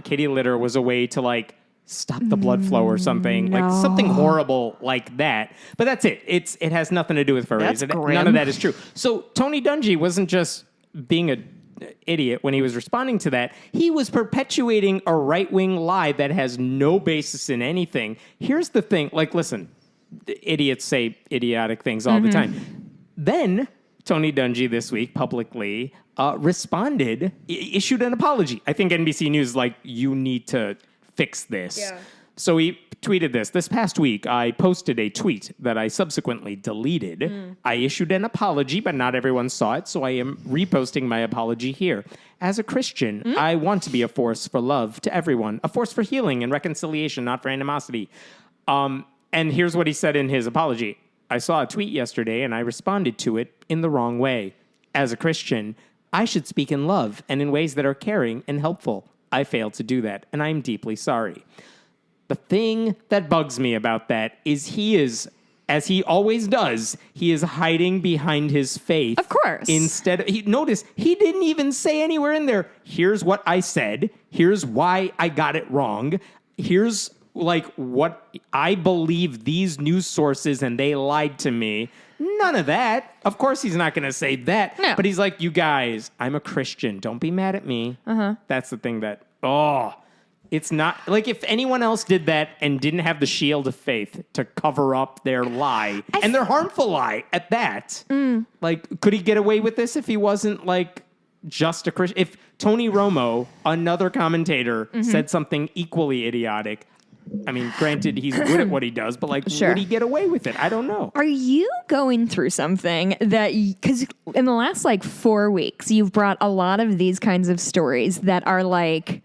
kitty litter was a way to like stop the blood flow or something, like something horrible like that. But that's it. It has nothing to do with furries. None of that is true. So Tony Dungy wasn't just being an idiot when he was responding to that. He was perpetuating a right-wing lie that has no basis in anything. Here's the thing. Like, listen, idiots say idiotic things all the time. Then Tony Dungy this week publicly responded, issued an apology. I think NBC News like, you need to fix this. Yeah. So he tweeted this past week, I posted a tweet that I subsequently deleted. I issued an apology, but not everyone saw it, so I am reposting my apology here. As a Christian, I want to be a force for love to everyone, a force for healing and reconciliation, not for animosity. And here's what he said in his apology. I saw a tweet yesterday and I responded to it in the wrong way. As a Christian, I should speak in love and in ways that are caring and helpful. I failed to do that, and I'm deeply sorry. The thing that bugs me about that is he is, as he always does, he is hiding behind his faith. Of course. Notice, he didn't even say anywhere in there, here's what I said, here's why I got it wrong, here's like what I believe these news sources and they lied to me. None of that. Of course he's not going to say that. No. But he's like, you guys, I'm a Christian. Don't be mad at me. That's the thing that, it's not, like if anyone else did that and didn't have the shield of faith to cover up their lie, and their harmful lie at that, like, could he get away with this if he wasn't like just a Christian? If Tony Romo, another commentator, said something equally idiotic, I mean, granted, he's good at what he does, but like, would he get away with it? I don't know. Are you going through something that, because in the last like 4 weeks, you've brought a lot of these kinds of stories that are like,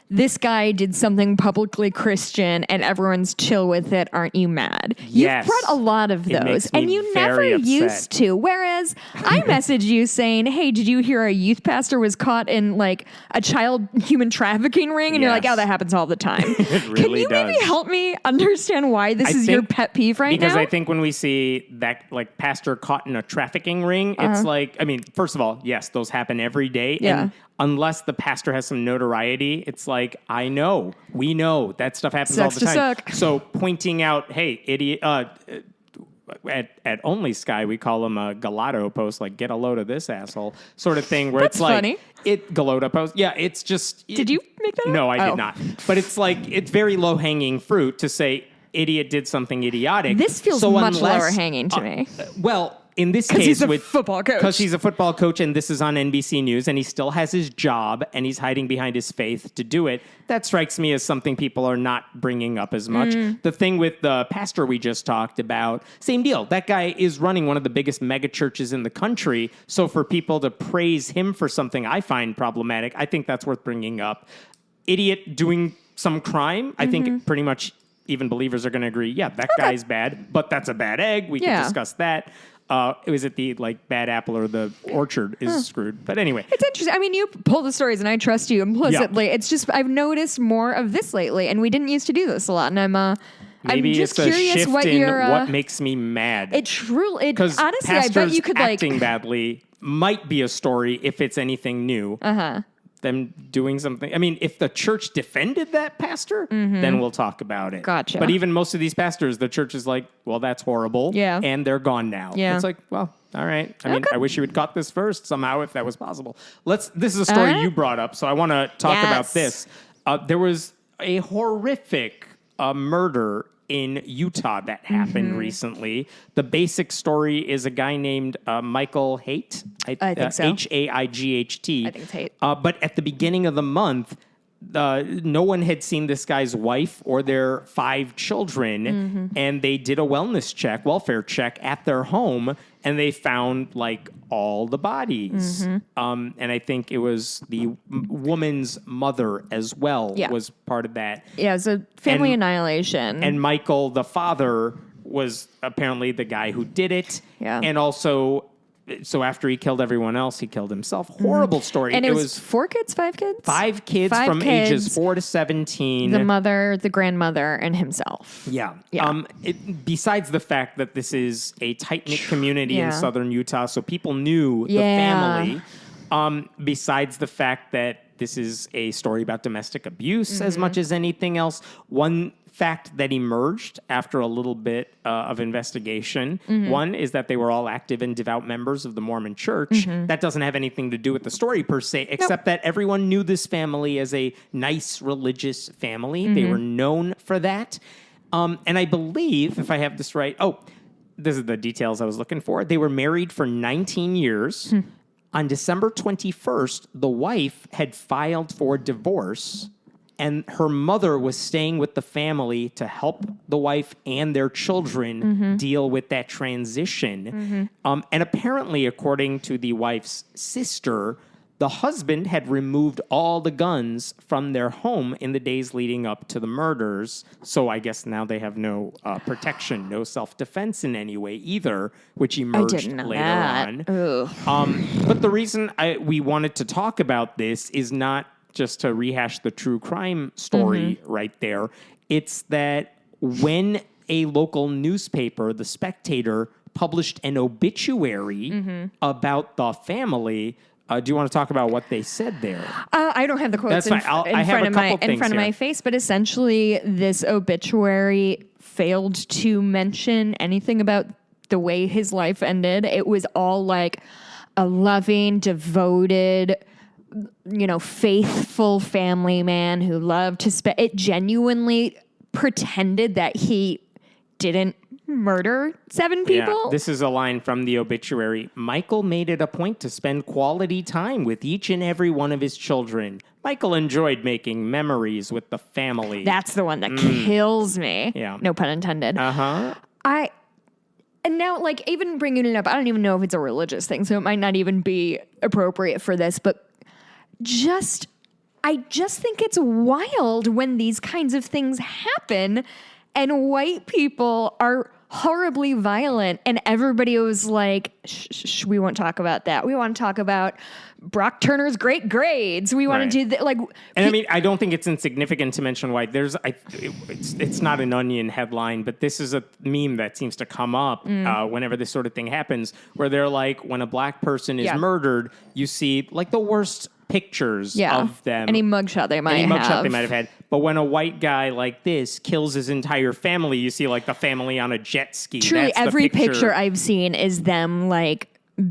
this guy did something publicly Christian and everyone's chill with it. Aren't you mad? Yes. You've brought a lot of those and you never used to. Whereas I messaged you saying, hey, did you hear a youth pastor was caught in like a child human trafficking ring? And you're like, oh, that happens all the time. It really Can you does. Maybe help me understand why this is your pet peeve right now? Because I think when we see that like pastor caught in a trafficking ring, it's like, I mean, first of all, yes, those happen every day. Yeah. And unless the pastor has some notoriety, it's like, we know that stuff happens all the time. Suck. So pointing out, hey, idiot, at Only Sky, we call him a Galato post, like, get a load of this asshole sort of thing, where That's it's like, funny. Galato post. Yeah, it's just. Did you make that up? No, I did not. But it's like, it's very low hanging fruit to say idiot did something idiotic. This feels much lower hanging to me. Well, in this case, he's a football coach. Because he's a football coach, and this is on NBC News, and he still has his job, and he's hiding behind his faith to do it. That strikes me as something people are not bringing up as much. The thing with the pastor we just talked about, same deal. That guy is running one of the biggest mega churches in the country. So for people to praise him for something I find problematic, I think that's worth bringing up. Idiot doing some crime, I think pretty much even believers are going to agree, yeah, that guy's bad, but that's a bad egg. We can discuss that. Was it the like bad apple or the orchard is screwed? But anyway, it's interesting. I mean, you pull the stories, and I trust you implicitly. Yeah. It's just I've noticed more of this lately, and we didn't used to do this a lot. And Maybe I'm just it's a curious shift what in your what makes me mad. It truly, Because honestly, I bet you could acting badly might be a story if it's anything new. Them doing something. I mean, if the church defended that pastor, then we'll talk about it. Gotcha. But even most of these pastors, the church is like, well, that's horrible. Yeah. And they're gone now. Yeah. It's like, well, all right. I mean, I wish you had caught this first somehow if that was possible. This is a story you brought up, so I want to talk about this. There was a horrific murder in Utah that happened recently. The basic story is a guy named Michael Haight. I think so. Haight. I think it's Haight. But at the beginning of the month, no one had seen this guy's wife or their 5 children, and they did a welfare check at their home, and they found like all the bodies. And I think it was the woman's mother as well was part of that. Yeah, it was a family annihilation. And Michael, the father, was apparently the guy who did it. Yeah. And also, so after he killed everyone else, he killed himself. Horrible story. And it was 4 kids, 5 kids? 5 kids from ages 4 to 17. The mother, the grandmother, and himself. Yeah. Yeah. Besides the fact that this is a tight-knit community in southern Utah, so people knew the family. Besides the fact that this is a story about domestic abuse as much as anything else, one fact that emerged after a little bit of investigation. One is that they were all active and devout members of the Mormon church. That doesn't have anything to do with the story per se, except that everyone knew this family as a nice religious family. They were known for that. And I believe, if I have this right, this is the details I was looking for. They were married for 19 years. On December 21st, the wife had filed for divorce, and her mother was staying with the family to help the wife and their children deal with that transition. And apparently, according to the wife's sister, the husband had removed all the guns from their home in the days leading up to the murders. So I guess now they have no protection, no self-defense in any way either, which emerged later on. But the reason we wanted to talk about this is not just to rehash the true crime story right there. It's that when a local newspaper, The Spectator, published an obituary about the family, do you want to talk about what they said there? I don't have the quotes in front of my face, but essentially this obituary failed to mention anything about the way his life ended. It was all like a loving, devoted, faithful family man who loved to spend. It genuinely pretended that he didn't murder 7 people. Yeah, this is a line from the obituary. Michael made it a point to spend quality time with each and every one of his children. Michael enjoyed making memories with the family. That's the one that kills me. Yeah. No pun intended. And now, even bringing it up, I don't even know if it's a religious thing, so it might not even be appropriate for this, but I just think it's wild when these kinds of things happen and white people are horribly violent, and everybody was like, shh, we won't talk about that. We want to talk about Brock Turner's great grades. We want to do that. And I mean, I don't think it's insignificant to mention why it's not an Onion headline, but this is a meme that seems to come up whenever this sort of thing happens, where they're like, when a black person is murdered, you see like the worst pictures of them. Any mugshot they might have had. But when a white guy like this kills his entire family, you see like the family on a jet ski. Truly, That's every picture I've seen is them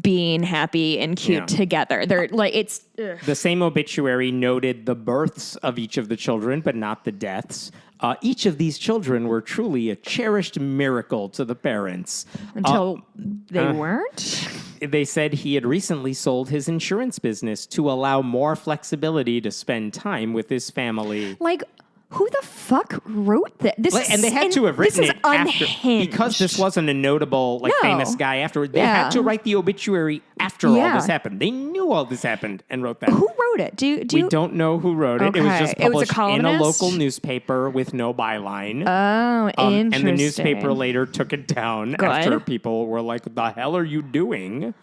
being happy and cute together. They're it's... Ugh. The same obituary noted the births of each of the children, but not the deaths. Each of these children were truly a cherished miracle to the parents. Until they weren't? They said he had recently sold his insurance business to allow more flexibility to spend time with his family. Who the fuck wrote this? And they had to have written it after, because this wasn't a notable, famous guy afterward. They had to write the obituary after all this happened. They knew all this happened and wrote that. Who wrote it? We don't know who wrote it. Okay. It was just published in a local columnist? newspaper with no byline. Oh, interesting. And the newspaper later took it down after people were like, "What the hell are you doing?"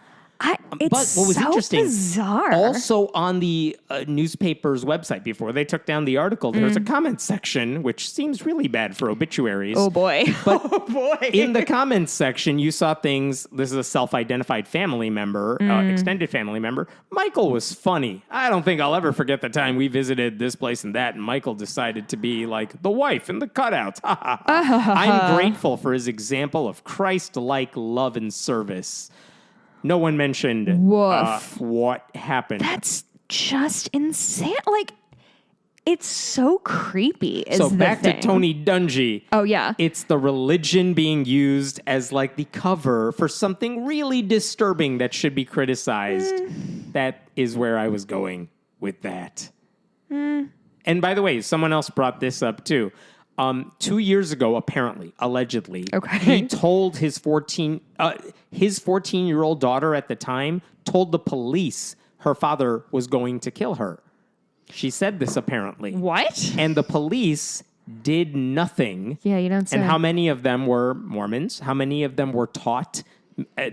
It's but what was so interesting, bizarre. also on the newspaper's website, before they took down the article, there was a comment section, which seems really bad for obituaries. Oh boy. But oh boy. in the comments section, you saw things. This is a self-identified family member, extended family member. Michael was funny. I don't think I'll ever forget the time we visited this place and that, and Michael decided to be like the wife in the cutouts. I'm grateful for his example of Christ-like love and service. No one mentioned what happened. That's just insane. Like, it's so creepy. So back to Tony Dungy. Oh, yeah. It's the religion being used as like the cover for something really disturbing that should be criticized. That is where I was going with that. And by the way, someone else brought this up too. 2 years ago, apparently, allegedly, he told his 14-year-old daughter at the time told the police her father was going to kill her. She said this apparently. What? And the police did nothing. Yeah, you don't say. And how many of them were Mormons? How many of them were taught?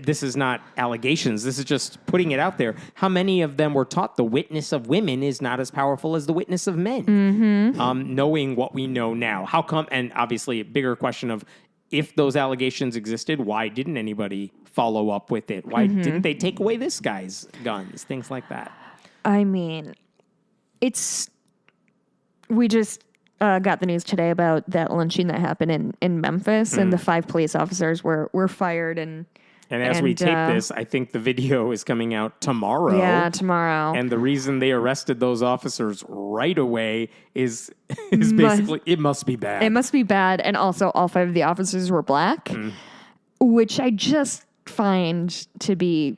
This is not allegations. This is just putting it out there. How many of them were taught the witness of women is not as powerful as the witness of men? Knowing what we know now. How come? And obviously a bigger question of if those allegations existed, why didn't anybody follow up with it? Why didn't they take away this guy's guns? Things like that. I mean, we just got the news today about that lynching that happened in Memphis, and the 5 police officers were fired. And as we tape this, I think the video is coming out tomorrow. Yeah, tomorrow. And the reason they arrested those officers right away is basically, it must be bad. It must be bad. And also, all 5 of the officers were black, which I just find to be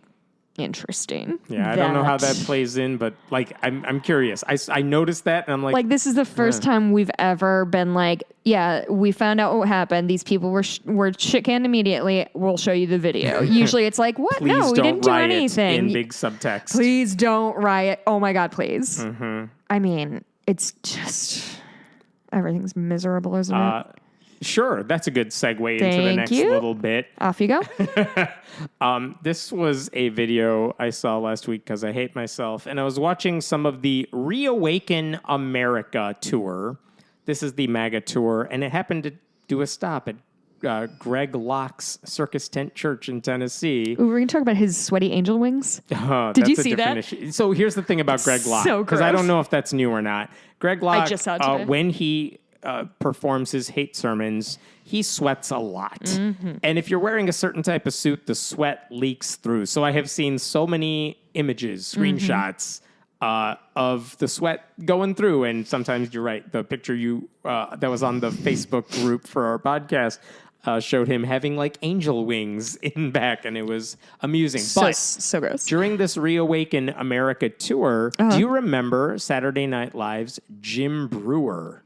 interesting. Yeah, I don't know how that plays in, but like, I'm curious. I noticed that, and I'm like, this is the first time we've ever been like, yeah, we found out what happened. These people were shit-canned immediately. We'll show you the video. Usually it's like, what? Please no, we didn't do anything. In big subtext. Please don't riot. Oh my God, please. I mean, it's just, everything's miserable, isn't it? Sure, that's a good segue into the next little bit. Off you go. This was a video I saw last week because I hate myself, and I was watching some of the Reawaken America tour. This is the MAGA tour, and it happened to do a stop at Greg Locke's Circus Tent Church in Tennessee. Ooh, we're going to talk about his sweaty angel wings. Did you see that? Issue. So here's the thing about Greg Locke, so because I don't know if that's new or not. Greg Locke, I just saw it today. When he performs his hate sermons, he sweats a lot. And if you're wearing a certain type of suit, the sweat leaks through. So I have seen so many images, screenshots of the sweat going through. And sometimes you're right. The picture that was on the Facebook group for our podcast showed him having like angel wings in back, and it was amusing. So gross. During this Reawaken America tour, do you remember Saturday Night Live's Jim Breuer?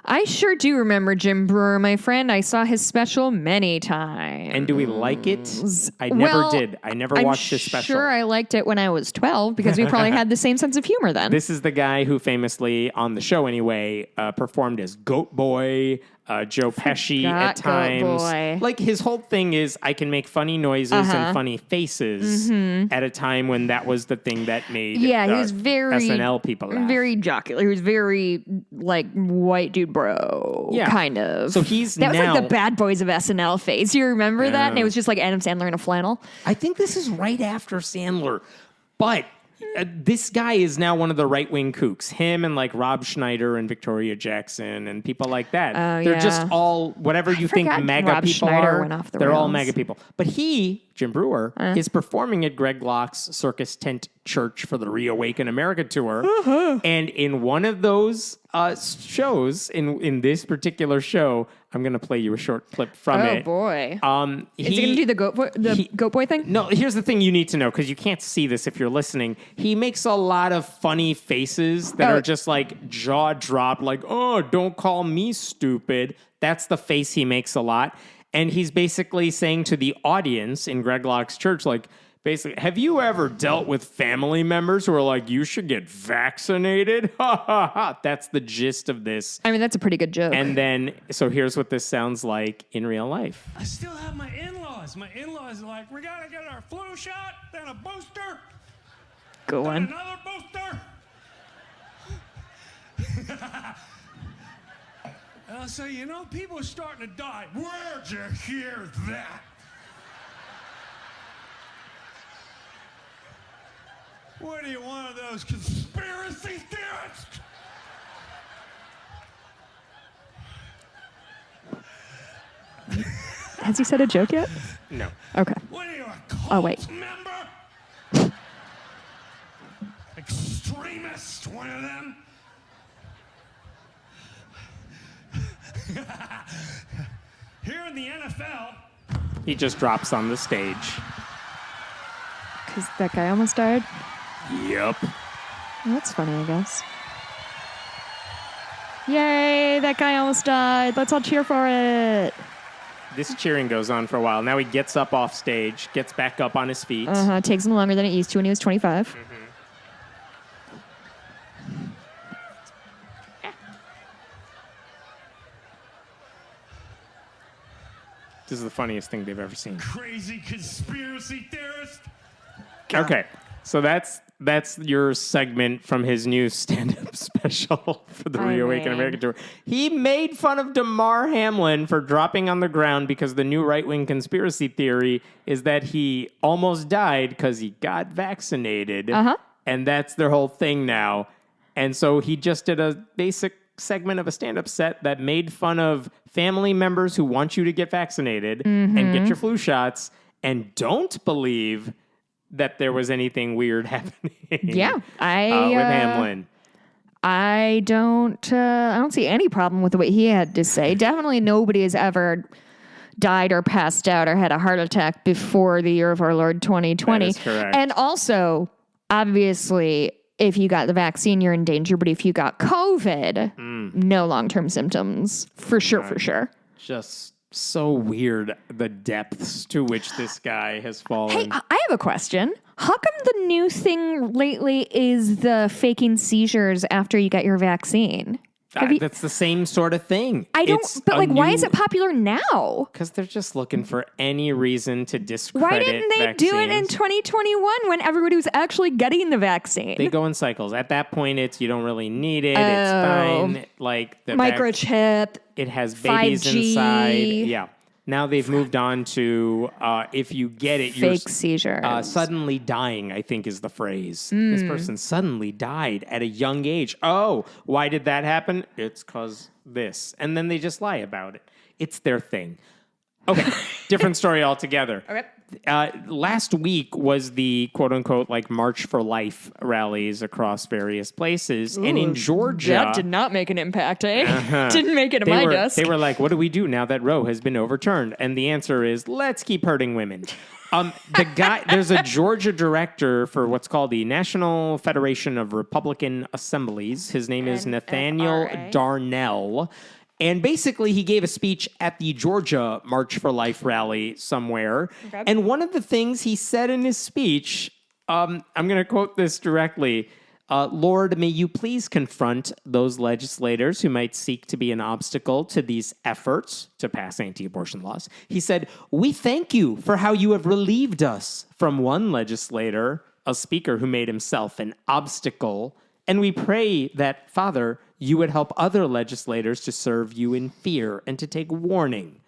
I sure do remember Jim Breuer, my friend. I saw his special many times. And do we like it? I never did. I never watched his special. I'm sure I liked it when I was 12 because we probably had the same sense of humor then. This is the guy who famously, on the show anyway, performed as Goat Boy, Joe Pesci at times. Like, his whole thing is I can make funny noises and funny faces at a time when that was the thing that made he was very SNL people laugh. Very jocular. He was very like white dude bro, kind of. So that was like the Bad Boys of SNL phase. You remember that? And it was just like Adam Sandler in a flannel. I think this is right after Sandler, but this guy is now one of the right-wing kooks. Him and like Rob Schneider and Victoria Jackson and people like that. They're just all whatever you think MAGA Rob people Schneider are. went off the they're all rails. MAGA people. But Jim Breuer, is performing at Greg Locke's Circus Tent Church for the Reawaken America tour. And in one of those shows, in this particular show, I'm going to play you a short clip from it. Oh, boy. Is he going to do the goat boy thing? No, here's the thing you need to know, because you can't see this if you're listening. He makes a lot of funny faces that are just like jaw dropped, like, oh, don't call me stupid. That's the face he makes a lot. And he's basically saying to the audience in Greg Locke's church, like, Basically, have you ever dealt with family members who are like, you should get vaccinated? Ha ha ha. That's the gist of this. I mean, that's a pretty good joke. And then, so here's what this sounds like in real life. I still have my in-laws. My in-laws are like, we gotta get our flu shot, then a booster, Go then on. another booster. And I'll say, people are starting to die. Where'd you hear that? What are you, one of those conspiracy theorists? Has he said a joke yet? No. Okay. What are you, a cult Oh, wait. member? Extremist, one of them? Here in the NFL, He just drops on the stage. Because that guy almost died. Yep. Well, that's funny, I guess. Yay, that guy almost died. Let's all cheer for it. This cheering goes on for a while. Now he gets up off stage, gets back up on his feet. Uh-huh. Takes him longer than it used to when he was 25. This is the funniest thing they've ever seen. crazy conspiracy theorist. Okay, so that's your segment from his new stand-up special for the I Reawaken mean. American tour. He made fun of Damar Hamlin for dropping on the ground because the new right-wing conspiracy theory is that he almost died because he got vaccinated. Uh-huh. And that's their whole thing now. And so he just did a basic segment of a stand-up set that made fun of family members who want you to get vaccinated and get your flu shots and don't believe that there was anything weird happening. Yeah, with Hamlin. I don't see any problem with what he had to say. Definitely nobody has ever died or passed out or had a heart attack before the year of our Lord 2020. That is correct. And also, obviously, if you got the vaccine, you're in danger. But if you got COVID, no long-term symptoms. For sure. Just so weird, the depths to which this guy has fallen. Hey, I have a question. How come the new thing lately is the faking seizures after you get your vaccine? That's the same sort of thing. Why is it popular now? Because they're just looking for any reason to discredit Why didn't they do it in vaccines. 2021 when everybody was actually getting the vaccine? They go in cycles. At that point, it's you don't really need it. It's fine. Like the Microchip. it has babies 5G. inside. Yeah. Now they've moved on to if you get it, you're Fake seizures. suddenly dying, I think is the phrase. This person suddenly died at a young age. Oh, why did that happen? It's because this. And then they just lie about it. It's their thing. Okay, different story altogether. Okay. Last week was the quote-unquote like March for Life rallies across various places. And in Georgia... That did not make an impact, eh? Didn't make it to my desk. They were like, what do we do now that Roe has been overturned? And the answer is, let's keep hurting women. There's a Georgia director for what's called the National Federation of Republican Assemblies. His name is Nathaniel NFRA. Darnell. And basically, he gave a speech at the Georgia March for Life rally somewhere. Okay. And one of the things he said in his speech, I'm going to quote this directly. Lord, may you please confront those legislators who might seek to be an obstacle to these efforts to pass anti-abortion laws. He said, we thank you for how you have relieved us from one legislator, a speaker who made himself an obstacle. And we pray that, Father, you would help other legislators to serve you in fear and to take warning.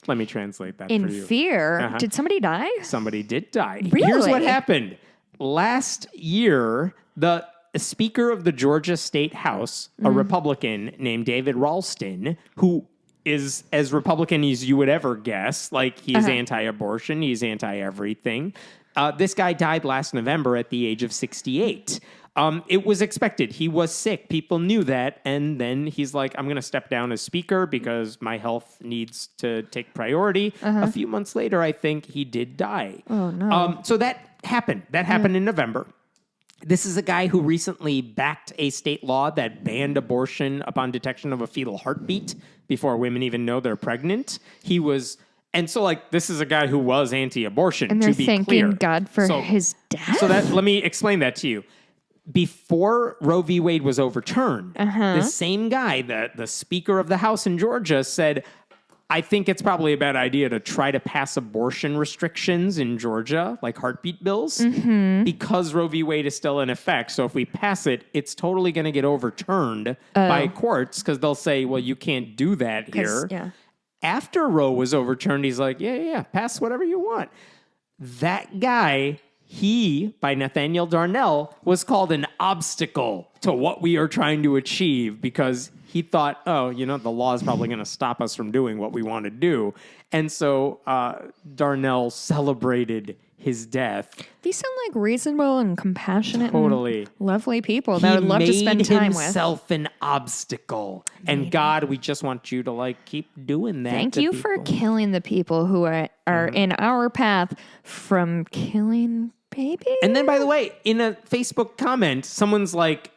Let me translate that for you. In fear? Did somebody die? Somebody did die. Really? Here's what happened. Last year, the Speaker of the Georgia State House, a Republican named David Ralston, who is as Republican as you would ever guess, like he's anti-abortion, he's anti-everything. This guy died last November at the age of 68. It was expected. He was sick. People knew that. And then he's like, I'm going to step down as speaker because my health needs to take priority. A few months later, I think he did die. Oh, no. So that happened. That happened in November. This is a guy who recently backed a state law that banned abortion upon detection of a fetal heartbeat before women even know they're pregnant. And so, like, this is a guy who was anti-abortion, And they're to be thanking clear. God for his death? So let me explain that to you. Before Roe v. Wade was overturned, the same guy, the Speaker of the House in Georgia, said, I think it's probably a bad idea to try to pass abortion restrictions in Georgia, like heartbeat bills, because Roe v. Wade is still in effect. So if we pass it, it's totally going to get overturned by courts because they'll say, well, you can't do that here. Yeah. After Roe was overturned, he's like, yeah, pass whatever you want. That guy, by Nathaniel Darnell, was called an obstacle to what we are trying to achieve because he thought, the law is probably going to stop us from doing what we want to do. And so Darnell celebrated his death. These sound like reasonable and compassionate Totally. and lovely people that I would love to spend time He made with. himself an obstacle. And God, we just want you to keep doing that. Thank to you people. for killing the people who are in our path from killing babies. And then, by the way, in a Facebook comment, someone's like,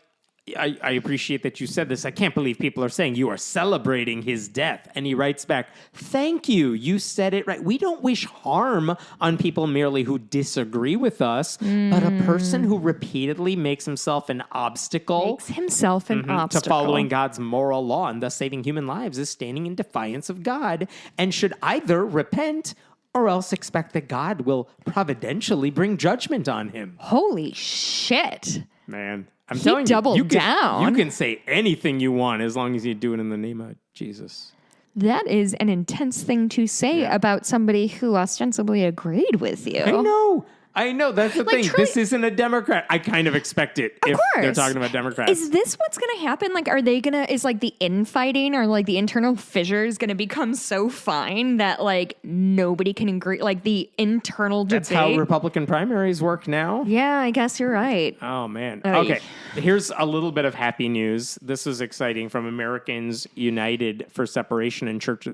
I appreciate that you said this. I can't believe people are saying you are celebrating his death. And he writes back, thank you. You said it right. We don't wish harm on people merely who disagree with us, but a person who repeatedly makes himself an obstacle obstacle to following God's moral law and thus saving human lives is standing in defiance of God and should either repent or else expect that God will providentially bring judgment on him. Holy shit. Man, I'm He telling doubled you, down. You can say anything you want as long as you do it in the name of Jesus. That is an intense thing to say about somebody who ostensibly agreed with you. I know. That's the thing. Truly, this isn't a Democrat. I kind of expect it if they're talking about Democrats. Is this what's going to happen? Are they going to, is the infighting or the internal fissures going to become so fine that nobody can agree? The internal debate. That's how Republican primaries work now. Yeah, I guess you're right. Oh, man. Okay. Here's a little bit of happy news. This is exciting from Americans United for Separation and Church.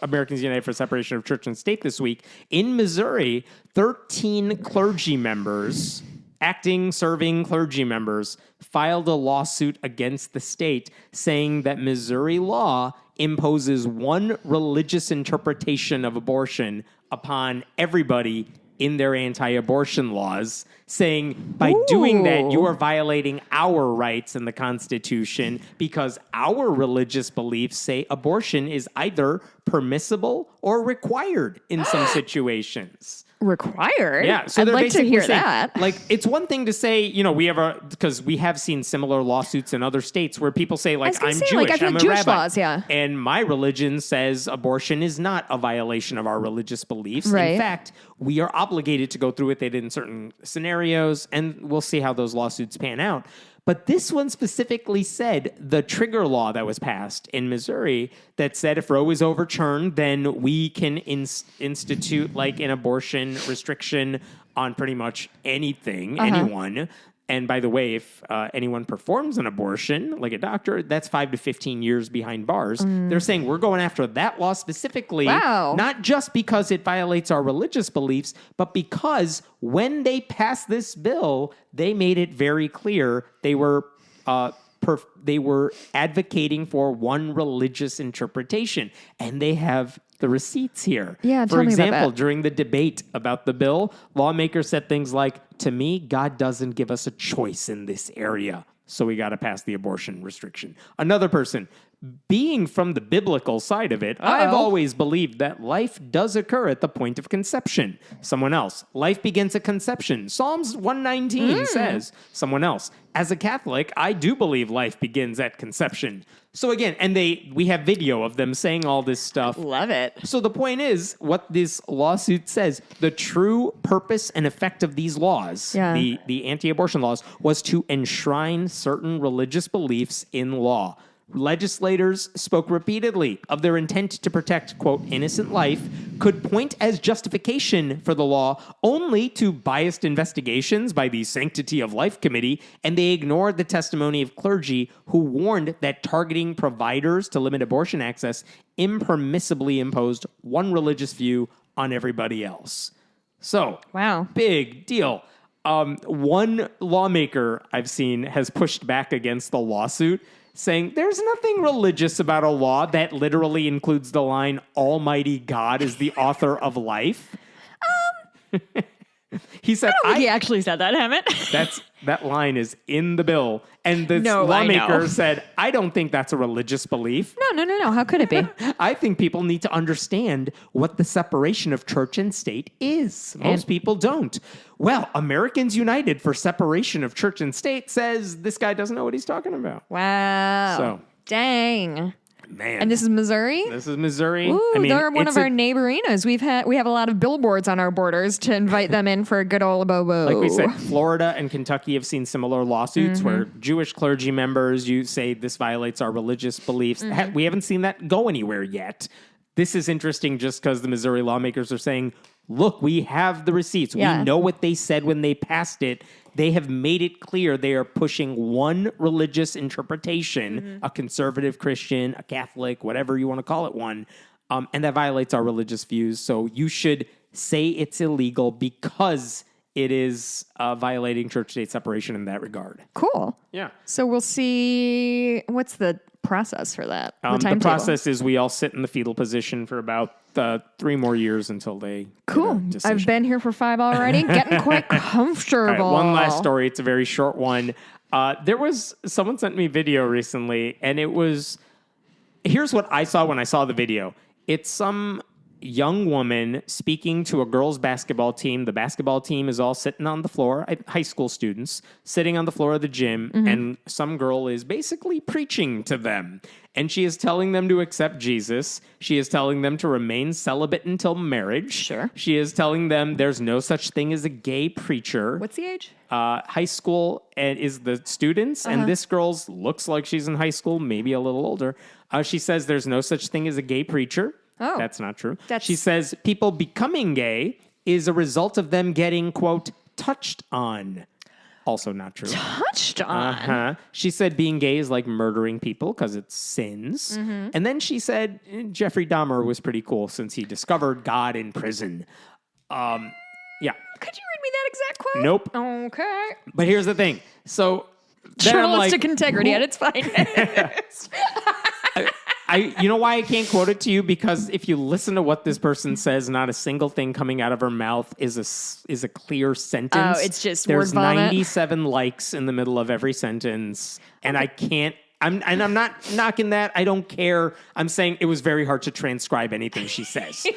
Americans United for Separation of Church and State this week. In Missouri, 13 clergy members, serving clergy members, filed a lawsuit against the state saying that Missouri law imposes one religious interpretation of abortion upon everybody in their anti-abortion laws, saying by doing that, you are violating our rights in the Constitution because our religious beliefs say abortion is either permissible or required in some situations. Required? Yeah, so I'd they're like to hear saying, that. It's one thing to say, because we have seen similar lawsuits in other states where people say, I'm Jewish, I'm a Jewish rabbi, laws, yeah. and my religion says abortion is not a violation of our religious beliefs. Right. In fact, we are obligated to go through with it in certain scenarios, and we'll see how those lawsuits pan out. But this one specifically said the trigger law that was passed in Missouri that said if Roe is overturned, then we can institute an abortion restriction on pretty much anything, anyone. And by the way, if anyone performs an abortion, like a doctor, that's 5 to 15 years behind bars. They're saying we're going after that law specifically, not just because it violates our religious beliefs, but because when they passed this bill, they made it very clear they were advocating for one religious interpretation, and they have the receipts here. Yeah, For tell me about example, that. during the debate about the bill, lawmakers said things like, to me, God doesn't give us a choice in this area, so we got to pass the abortion restriction. Another person, being from the biblical side of it, I've always believed that life does occur at the point of conception. Someone else, life begins at conception. Psalms 119 says, someone else, as a Catholic, I do believe life begins at conception. So again, and we have video of them saying all this stuff. Love it. So the point is, what this lawsuit says, the true purpose and effect of these laws, the anti-abortion laws, was to enshrine certain religious beliefs in law. Legislators spoke repeatedly of their intent to protect, quote, innocent life, could point as justification for the law only to biased investigations by the Sanctity of Life Committee, and they ignored the testimony of clergy who warned that targeting providers to limit abortion access impermissibly imposed one religious view on everybody else. So, big deal. One lawmaker I've seen has pushed back against the lawsuit, saying there's nothing religious about a law that literally includes the line, Almighty God is the author of life. He said, He actually said that, Hammett. that line is in the bill. And the No, I lawmaker know. said, I don't think that's a religious belief. No. How could it be? I think people need to understand what the separation of church and state is. Most people don't. Well, Americans United for Separation of Church and State says this guy doesn't know what he's talking about. Wow. So. Dang. Man. And this is Missouri? This is Missouri. Ooh, I mean, they're one of our neighborinos. We have a lot of billboards on our borders to invite them in for a good old bobo. Like we said, Florida and Kentucky have seen similar lawsuits where Jewish clergy members, you say this violates our religious beliefs. We haven't seen that go anywhere yet. This is interesting just because the Missouri lawmakers are saying, look, we have the receipts. Yeah. We know what they said when they passed it. They have made it clear they are pushing one religious interpretation, a conservative Christian, a Catholic, whatever you want to call it one, and that violates our religious views. So you should say it's illegal because it is violating church-state separation in that regard. Cool. Yeah. So we'll see. What's the process for that? The process is we all sit in the fetal position for about 3 more years until they Cool. get a decision. I've been here for 5 already. Getting quite comfortable. All right, one last story. It's a very short one. Someone sent me a video recently, and here's what I saw when I saw the video. It's some young woman speaking to a girls' basketball team. The basketball team is all sitting on the floor, high school students, sitting on the floor of the gym, and some girl is basically preaching to them. And she is telling them to accept Jesus. She is telling them to remain celibate until marriage. Sure. She is telling them there's no such thing as a gay preacher. What's the age? High school is the students, and this girl's looks like she's in high school, maybe a little older. She says there's no such thing as a gay preacher. Oh. That's not true. She says people becoming gay is a result of them getting, quote, touched on. Also not true. Touched on? She said being gay is like murdering people because it's sins. And then she said Jeffrey Dahmer was pretty cool since he discovered God in prison. Yeah. Could you read me that exact quote? Nope. Okay. But here's the thing. So then I'm Journalistic like, integrity at its finest. You know why I can't quote it to you? Because if you listen to what this person says, not a single thing coming out of her mouth is a clear sentence. Oh, it's just there's word vomit? 97 likes in the middle of every sentence, and I can't. I'm not knocking that. I don't care. I'm saying it was very hard to transcribe anything she says.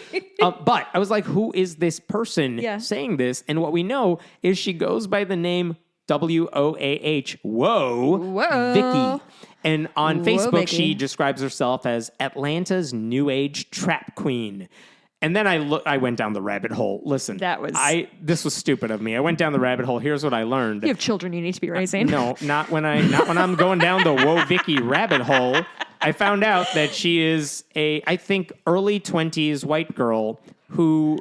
But I was like, who is this person saying this? And what we know is she goes by the name WOAH. Woah Vicky. And on Facebook, Vicky. she describes herself as Atlanta's New Age trap queen. And then I went down the rabbit hole. Listen, this was stupid of me. I went down the rabbit hole. Here's what I learned. You have children you need to be raising. No, not when I'm going down the Woah Vicky rabbit hole. I found out that she is I think, early 20s white girl who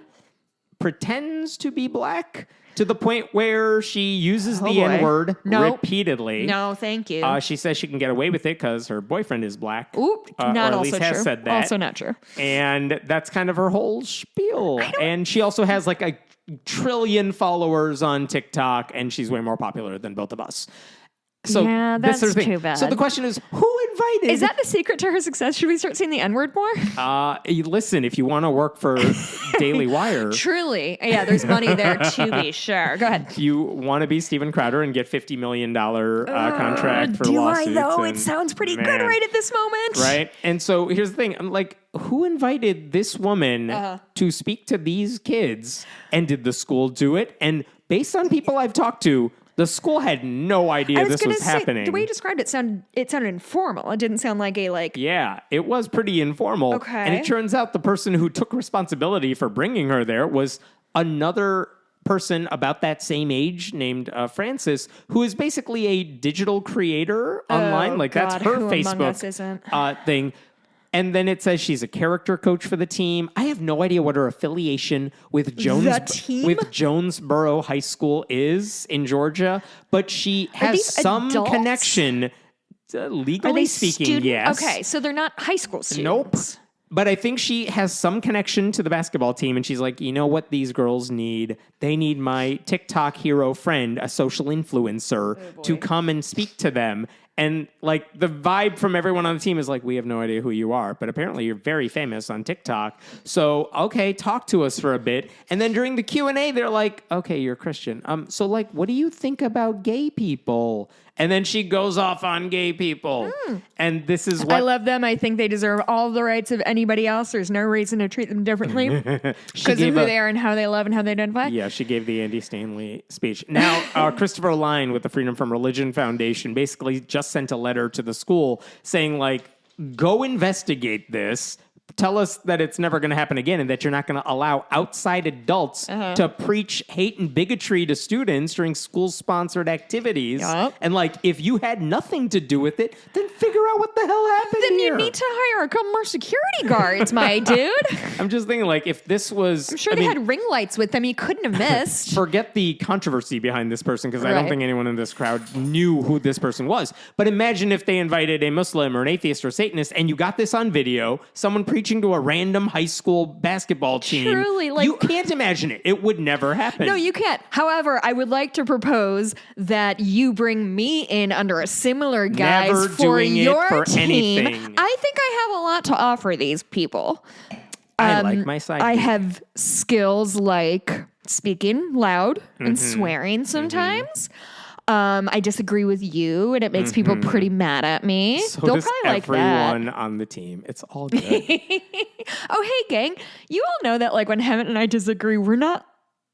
pretends to be black. To the point where she uses the N-word repeatedly. No, thank you. She says she can get away with it because her boyfriend is black. Oop, not or at also least true. has said that. Also not true. And that's kind of her whole spiel. And she also has like a trillion followers on TikTok, and she's way more popular than both of us. So yeah, that's too bad. So the question is, who invited? Is that the secret to her success? Should we start seeing the N-word more? Listen, if you want to work for Daily Wire. Truly. Yeah, there's money there to be sure. Go ahead. If you want to be Steven Crowder and get $50 million contract for lawsuits. Do I, though? It sounds pretty good right at this moment. Right? And so here's the thing. I'm like, who invited this woman to speak to these kids? And did the school do it? And based on people I've talked to, the school had no idea this was happening. The way you described it sounded informal. It didn't sound like Yeah, it was pretty informal. Okay. And it turns out the person who took responsibility for bringing her there was another person about that same age named Francis, who is basically a digital creator online. That's her Facebook thing. And then it says she's a character coach for the team. I have no idea what her affiliation with Jonesboro High School is in Georgia, but she has some connection, legally speaking, yes. Okay, so they're not high school students. Nope. But I think she has some connection to the basketball team, and she's like, you know what these girls need? They need my TikTok hero friend, a social influencer, to come and speak to them. And like the vibe from everyone on the team is like, we have no idea who you are, but apparently you're very famous on TikTok. So, okay, talk to us for a bit. And then during the Q&A, they're like, okay, you're Christian. So like, what do you think about gay people? And then she goes off on gay people. And this is what... I love them. I think they deserve all the rights of anybody else. There's no reason to treat them differently because of who they are and how they love and how they identify. Yeah, she gave the Andy Stanley speech. Now, Christopher Line with the Freedom from Religion Foundation basically just sent a letter to the school saying, like, go investigate this. Tell us that it's never going to happen again and that you're not going to allow outside adults to preach hate and bigotry to students during school-sponsored activities. Yep. And, like, if you had nothing to do with it, then figure out what the hell happened Then here. you need to hire a couple more security guards, my dude. I'm just thinking, like, if this was... I'm sure they had ring lights with them you couldn't have missed. Forget the controversy behind this person, because I don't Right. think anyone in this crowd knew who this person was. But imagine if they invited a Muslim or an atheist or a Satanist, and you got this on video, someone preaching to a random high school basketball team. Truly, like... You can't imagine it. It would never happen. No, you can't. However, I would like to propose that you bring me in under a similar guise Never for doing it your for team. anything. I think I have a lot to offer these people. I like my side. I gig. have skills like speaking loud and Mm-hmm. swearing sometimes. I disagree with you, and it makes people pretty mad at me. Mm-hmm. So They'll does probably like that. everyone on the team. It's all good. Oh, hey, gang. You all know that, like, when Hammett and I disagree, we're not,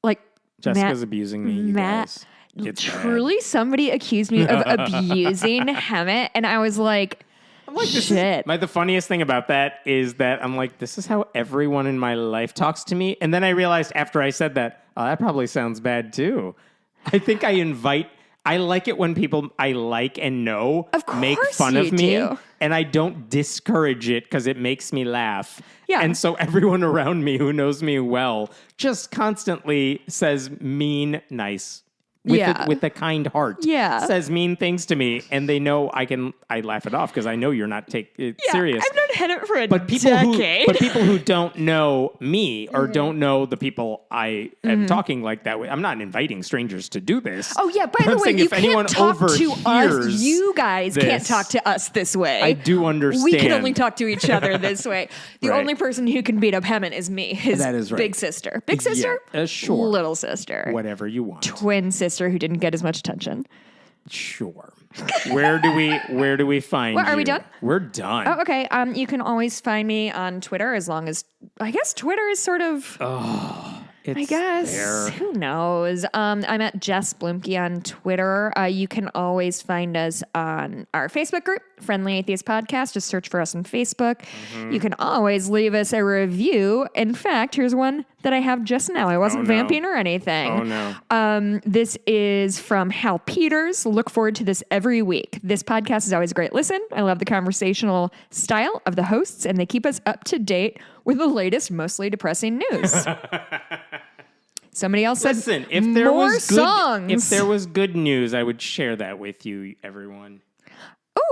like, Jessica's abusing me, you Matt, guys. It's truly, somebody accused me of abusing Hammett, and I was like, I'm like, this shit. The funniest thing about that is that I'm like, this is how everyone in my life talks to me. And then I realized after I said that, oh, that probably sounds bad too. I think I like it when people I like and know Of course make fun you of me. do. And I don't discourage it because it makes me laugh. Yeah. And so everyone around me who knows me well just constantly says mean, nice. With a kind heart. Yeah. Says mean things to me. And they know I laugh it off because I know you're not taking it serious. I've known Hammett for a But people decade. who don't know me or don't know the people I am talking like that with, I'm not inviting strangers to do this. Oh, yeah, by But the I'm way, saying you if anyone can't talk to us. overhears You guys can't this, talk to us this way. I do understand. We can only talk to each other this way. The Right. only person who can beat up Hammett is me, his That is right. big sister. Big sister? Yeah, sure. Little sister. Whatever you want. Twin sister who didn't get as much attention. Sure. Where do we find What, you? are we done? We're done. Oh, okay. You can always find me on Twitter as long as, I guess Twitter is sort of... It's I guess. there. Who knows? I'm at Jess Blumke on Twitter. You can always find us on our Facebook group, Friendly Atheist Podcast. Just search for us on Facebook. Mm-hmm. You can always leave us a review. In fact, here's one that I have just now. I wasn't no. vamping or anything. Oh, no. This is from Hal Peters. Look forward to this every week. This podcast is always a great listen. I love the conversational style of the hosts, and they keep us up to date with the latest, mostly depressing news. Somebody else said, Listen, if there more was songs. if there was good news, I would share that with you, everyone.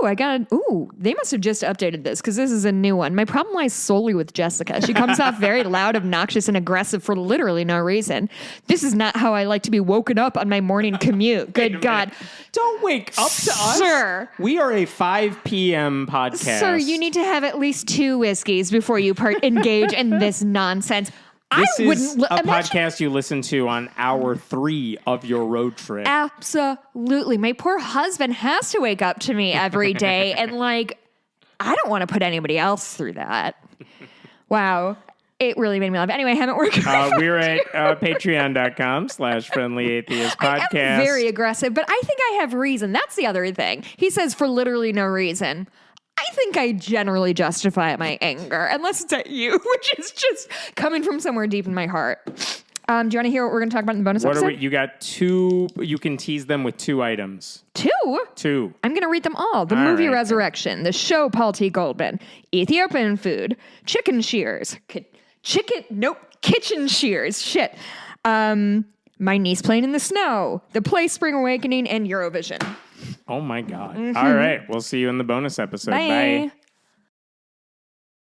They must have just updated this because this is a new one. My problem lies solely with Jessica. She comes off very loud, obnoxious, and aggressive for literally no reason. This is not how I like to be woken up on my morning commute. Good God. Don't wake up to us. Sir. We are a 5 p.m. podcast. Sir, you need to have at least 2 whiskeys before you engage in this nonsense. This is a imagine- podcast you listen to on hour 3 of your road trip. Absolutely. My poor husband has to wake up to me every day. And like, I don't want to put anybody else through that. Wow. It really made me laugh. Anyway, haven't worked. We're at patreon.com/Friendly Atheist Podcast. I am very aggressive, but I think I have reason. That's the other thing. He says for literally no reason. I think I generally justify my anger, unless it's at you, which is just coming from somewhere deep in my heart. Do you want to hear what we're going to talk about in the bonus episode? You got 2. You can tease them with 2 items. 2? 2. I'm going to read them all. The All movie right. Resurrection, the show Paul T. Goldman, Ethiopian food, chicken shears, kitchen shears, shit. My niece playing in the snow, the play Spring Awakening, and Eurovision. Oh, my God. All right. We'll see you in the bonus episode. Bye. Bye.